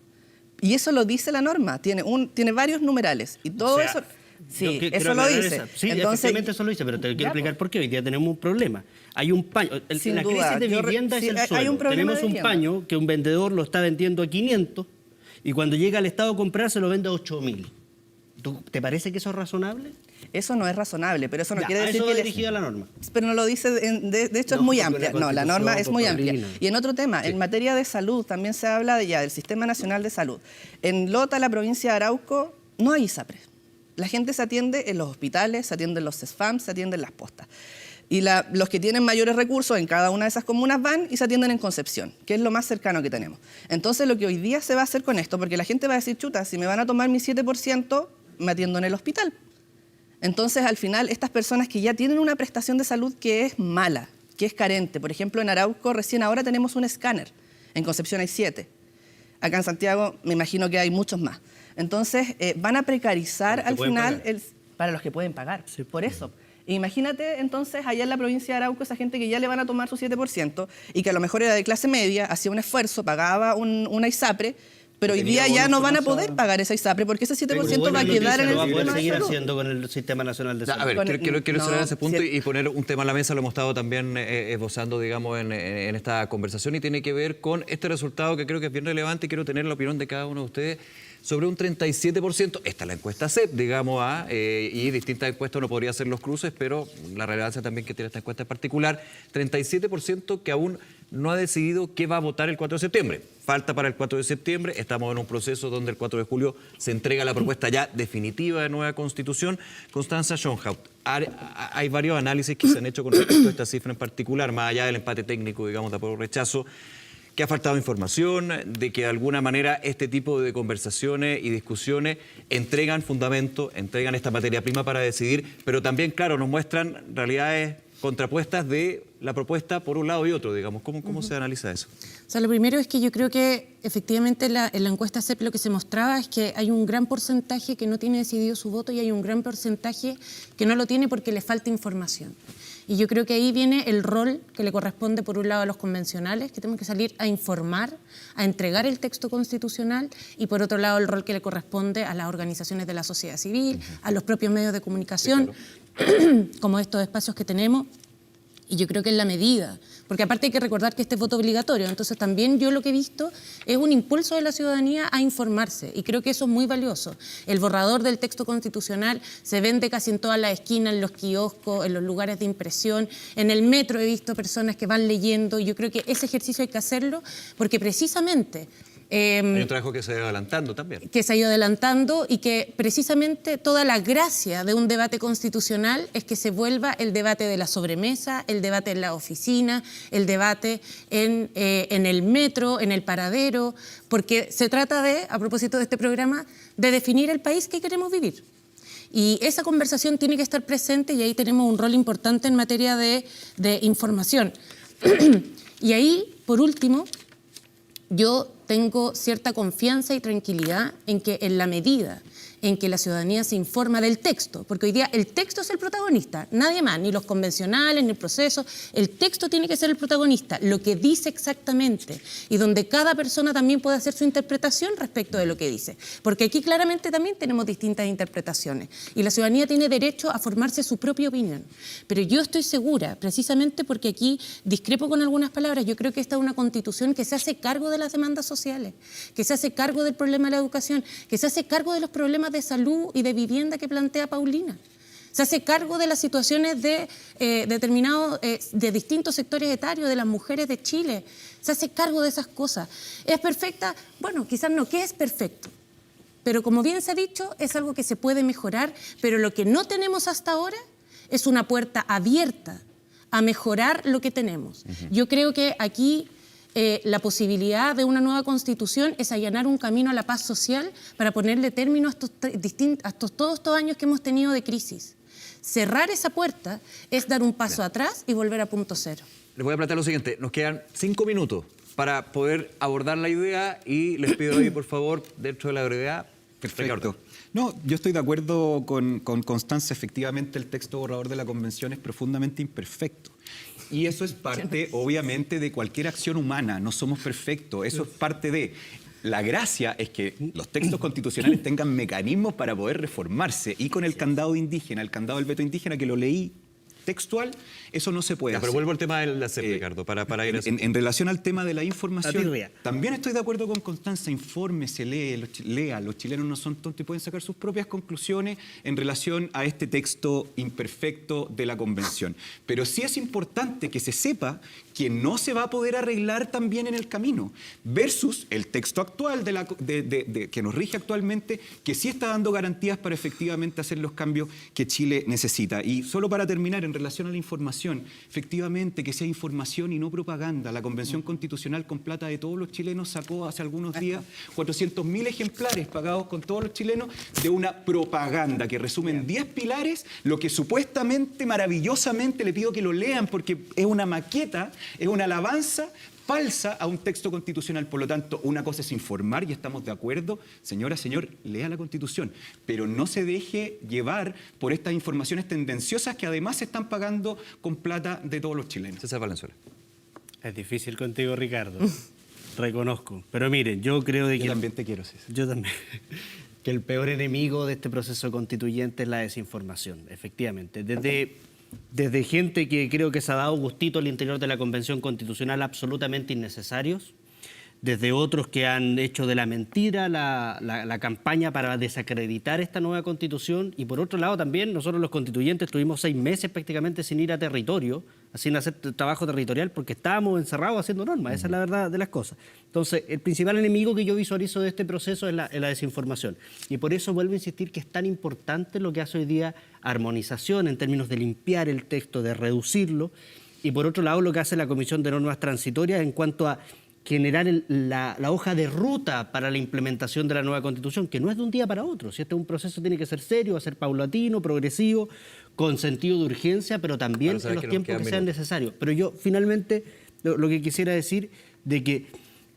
Y eso lo dice la norma, tiene varios numerales y todo O sea, eso. yo Sí, quiero eso lo aclarar dice. esa. Sí, Entonces, efectivamente eso lo dice, pero te quiero ya, explicar por qué. Hoy día tenemos un problema. Hay un paño. Sin La duda, crisis de yo vivienda sí, es el hay suelo. un problema Tenemos de un vivienda. paño que un vendedor lo está vendiendo a 500 y cuando llega al Estado a comprar se lo vende a 8.000. ¿Te parece que eso es razonable? eso no es razonable, pero eso no Ya, quiere a decir eso que va el- dirigida la norma. Pero no lo dice, de hecho No, es muy porque amplia. la No, la norma es muy amplia. Paulina. Y en otro tema, en materia de salud, también se habla del Sistema Nacional de Salud. En Lota, la provincia de Arauco, no hay ISAPRES. La gente se atiende en los hospitales, se atiende en los CESFAM, se atiende en las postas. Y los que tienen mayores recursos en cada una de esas comunas van y se atienden en Concepción, que es lo más cercano que tenemos. Entonces, lo que hoy día se va a hacer con esto, porque la gente va a decir, chuta, si me van a tomar mi 7%, me atiendo en el hospital. Entonces, al final, estas personas que ya tienen una prestación de salud que es mala, que es carente, por ejemplo, en Arauco recién ahora tenemos un escáner, en Concepción hay 7. Acá en Santiago me imagino que hay muchos más. Entonces, van a precarizar al final para los que pueden pagar, sí. Por eso. Imagínate entonces allá en la provincia de Arauco esa gente que ya le van a tomar su 7% y que a lo mejor era de clase media, hacía un esfuerzo, pagaba una ISAPRE, pero hoy día ya no van a poder pagar esa ISAPRE porque ese 7% va a quedar en el sistema. Lo va a poder seguir salud. haciendo con el Sistema Nacional de Salud. A ver, quiero cerrar ese punto y poner un tema a la mesa, lo hemos estado también esbozando, digamos, en esta conversación y tiene que ver con este resultado que creo que es bien relevante y quiero tener la opinión de cada uno de ustedes. Sobre un 37%, esta es la encuesta CEP, digamos, y distintas encuestas uno podría hacer los cruces, pero la relevancia también que tiene esta encuesta en particular, 37% que aún no ha decidido qué va a votar el 4 de septiembre. Falta para el 4 de septiembre, estamos en un proceso donde el 4 de julio se entrega la propuesta ya definitiva de nueva Constitución. Constanza Schönhaut, hay varios análisis que se han hecho con respecto a esta cifra en particular, más allá del empate técnico, digamos, de apruebo o rechazo, que ha faltado información, de que de alguna manera este tipo de conversaciones y discusiones entregan fundamento, entregan esta materia prima para decidir, pero también, claro, nos muestran realidades contrapuestas de la propuesta por un lado y otro, digamos. ¿Cómo se analiza eso? O sea, lo primero es que yo creo que efectivamente en la encuesta CEP lo que se mostraba es que hay un gran porcentaje que no tiene decidido su voto y hay un gran porcentaje que no lo tiene porque le falta información. Y yo creo que ahí viene el rol que le corresponde, por un lado, a los convencionales, que tenemos que salir a informar, a entregar el texto constitucional, y por otro lado, el rol que le corresponde a las organizaciones de la sociedad civil, a los propios medios de comunicación, sí, claro, como estos espacios que tenemos. Y yo creo que en la medida, porque aparte hay que recordar que este es voto obligatorio, entonces también yo lo que he visto es un impulso de la ciudadanía a informarse y creo que eso es muy valioso. El borrador del texto constitucional se vende casi en todas las esquinas, en los kioscos, en los lugares de impresión, en el metro he visto personas que van leyendo y yo creo que ese ejercicio hay que hacerlo porque precisamente... hay un trabajo que se ha ido adelantando también. Que se ha ido adelantando y que precisamente toda la gracia de un debate constitucional es que se vuelva el debate de la sobremesa, el debate en la oficina, el debate en el metro, en el paradero, porque se trata de, a propósito de este programa, de definir el país que queremos vivir. Y esa conversación tiene que estar presente y ahí tenemos un rol importante en materia de información. Y ahí, por último, yo tengo cierta confianza y tranquilidad en que en la medida en que la ciudadanía se informa del texto, porque hoy día el texto es el protagonista, nadie más, ni los convencionales, ni el proceso, el texto tiene que ser el protagonista, lo que dice exactamente y donde cada persona también puede hacer su interpretación respecto de lo que dice, porque aquí claramente también tenemos distintas interpretaciones y la ciudadanía tiene derecho a formarse su propia opinión, pero yo estoy segura, precisamente porque aquí discrepo con algunas palabras, yo creo que esta es una constitución que se hace cargo de las demandas sociales, que se hace cargo del problema de la educación, que se hace cargo de los problemas de salud y de vivienda que plantea Paulina. Se hace cargo de las situaciones de de distintos sectores etarios, de las mujeres de Chile. Se hace cargo de esas cosas. ¿Es perfecta? Bueno, quizás no. ¿Qué es perfecto? Pero como bien se ha dicho, es algo que se puede mejorar, pero lo que no tenemos hasta ahora es una puerta abierta a mejorar lo que tenemos. Yo creo que aquí la posibilidad de una nueva constitución es allanar un camino a la paz social para ponerle término a todos estos años que hemos tenido de crisis. Cerrar esa puerta es dar un paso atrás y volver a punto cero. Les voy a plantear lo siguiente, nos quedan 5 minutos para poder abordar la idea y les pido ahí, por favor, dentro de la brevedad. Perfecto. No, yo estoy de acuerdo con Constanza. Efectivamente, el texto borrador de la Convención es profundamente imperfecto. Y eso es parte, obviamente, de cualquier acción humana. No somos perfectos. Eso es parte de... La gracia es que los textos constitucionales tengan mecanismos para poder reformarse. Y con el candado indígena, el candado del veto indígena, que lo leí textual, eso no se puede hacer. Pero vuelvo al tema de la CEP, Ricardo, para ir a eso. En relación al tema de la información, también estoy de acuerdo con Constanza, infórmese, lea, los chilenos no son tontos y pueden sacar sus propias conclusiones en relación a este texto imperfecto de la Convención. Pero sí es importante que se sepa que no se va a poder arreglar también en el camino, versus el texto actual que nos rige actualmente, que sí está dando garantías para efectivamente hacer los cambios que Chile necesita. Y solo para terminar, en en relación a la información, efectivamente que sea información y no propaganda. La Convención Constitucional con plata de todos los chilenos sacó hace algunos días 400.000 ejemplares pagados con todos los chilenos de una propaganda que resume en 10 pilares lo que supuestamente, maravillosamente, le pido que lo lean porque es una maqueta, es una alabanza falsa a un texto constitucional. Por lo tanto, una cosa es informar y estamos de acuerdo. Señora, señor, lea la Constitución, pero no se deje llevar por estas informaciones tendenciosas que además se están pagando con plata de todos los chilenos. César Valenzuela. Es difícil contigo, Ricardo. Reconozco. Pero miren, yo creo de que... Yo también te quiero, César. Yo también. Que el peor enemigo de este proceso constituyente es la desinformación, efectivamente. Desde gente que creo que se ha dado gustito al interior de la Convención Constitucional absolutamente innecesarios, desde otros que han hecho de la mentira la campaña para desacreditar esta nueva Constitución, y por otro lado también nosotros los constituyentes tuvimos 6 meses prácticamente sin ir a territorio, sin hacer trabajo territorial, porque estábamos encerrados haciendo normas. Esa es la verdad de las cosas. Entonces, el principal enemigo que yo visualizo de este proceso es la desinformación. Y por eso vuelvo a insistir que es tan importante lo que hace hoy día armonización en términos de limpiar el texto, de reducirlo, y por otro lado lo que hace la Comisión de Normas Transitorias en cuanto a generar la hoja de ruta para la implementación de la nueva Constitución, que no es de un día para otro. Si este es un proceso, tiene que ser serio, va a ser paulatino, progresivo, con sentido de urgencia, pero también en los tiempos que sean necesarios. Pero yo, finalmente, lo que quisiera decir de que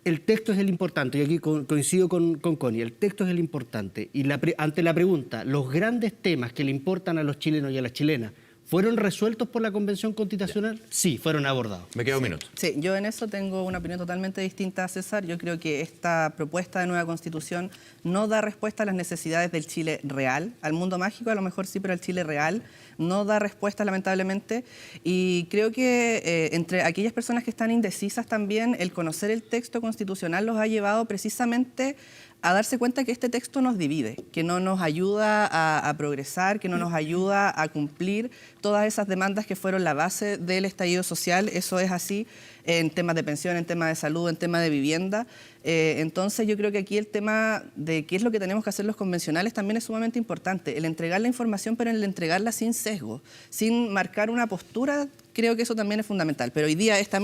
el texto es el importante, y aquí coincido con Connie, el texto es el importante. Y ante la pregunta, ¿los grandes temas que le importan a los chilenos y a las chilenas fueron resueltos por la Convención Constitucional? Sí, fueron abordados. Me queda un minuto. Sí, yo en eso tengo una opinión totalmente distinta a César. Yo creo que esta propuesta de nueva Constitución no da respuesta a las necesidades del Chile real. Al mundo mágico a lo mejor sí, pero al Chile real no da respuesta, lamentablemente. Y creo que entre aquellas personas que están indecisas también, el conocer el texto constitucional los ha llevado precisamente a darse cuenta que este texto nos divide, que no nos ayuda a progresar, que no nos ayuda a cumplir todas esas demandas que fueron la base del estallido social. Eso es así en temas de pensión, en temas de salud, en temas de vivienda. Entonces yo creo que aquí el tema de qué es lo que tenemos que hacer los convencionales también es sumamente importante. El entregar la información, pero el entregarla sin sesgo, sin marcar una postura, creo que eso también es fundamental. Pero hoy día esta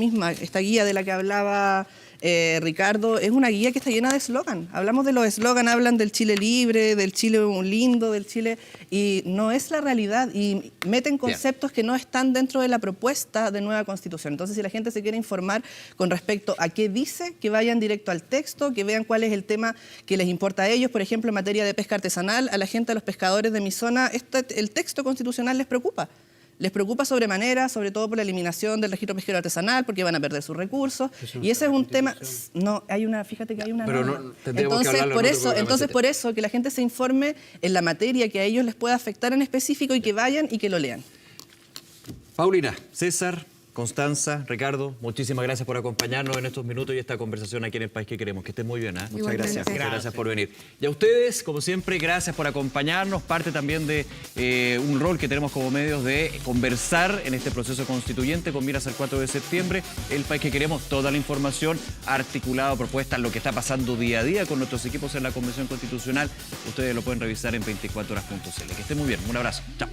guía de la que hablaba Ricardo, es una guía que está llena de eslogan. Hablamos de los eslogan, hablan del Chile libre, del Chile lindo, del Chile... Y no es la realidad, y meten conceptos que no están dentro de la propuesta de nueva Constitución. Entonces, si la gente se quiere informar con respecto a qué dice, que vayan directo al texto, que vean cuál es el tema que les importa a ellos. Por ejemplo, en materia de pesca artesanal, a la gente, a los pescadores de mi zona, el texto constitucional les preocupa. Les preocupa sobremanera, sobre todo por la eliminación del registro pesquero artesanal, porque van a perder sus recursos. Y ese es un tema... No, hay una, fíjate que hay una... Pero norma. no, tendríamos que hablarlo en otro programa, por eso, que la gente se informe en la materia que a ellos les pueda afectar en específico y que vayan y que lo lean. Paulina, César, Constanza, Ricardo, muchísimas gracias por acompañarnos en estos minutos y esta conversación aquí en El País que Queremos. Que estén muy bien. Muchas gracias. Muchas gracias por venir. Y a ustedes, como siempre, gracias por acompañarnos. Parte también de un rol que tenemos como medios de conversar en este proceso constituyente con miras al 4 de septiembre. El País que Queremos, toda la información articulada, propuestas, lo que está pasando día a día con nuestros equipos en la Convención Constitucional. Ustedes lo pueden revisar en 24horas.cl. Que estén muy bien. Un abrazo. Chao.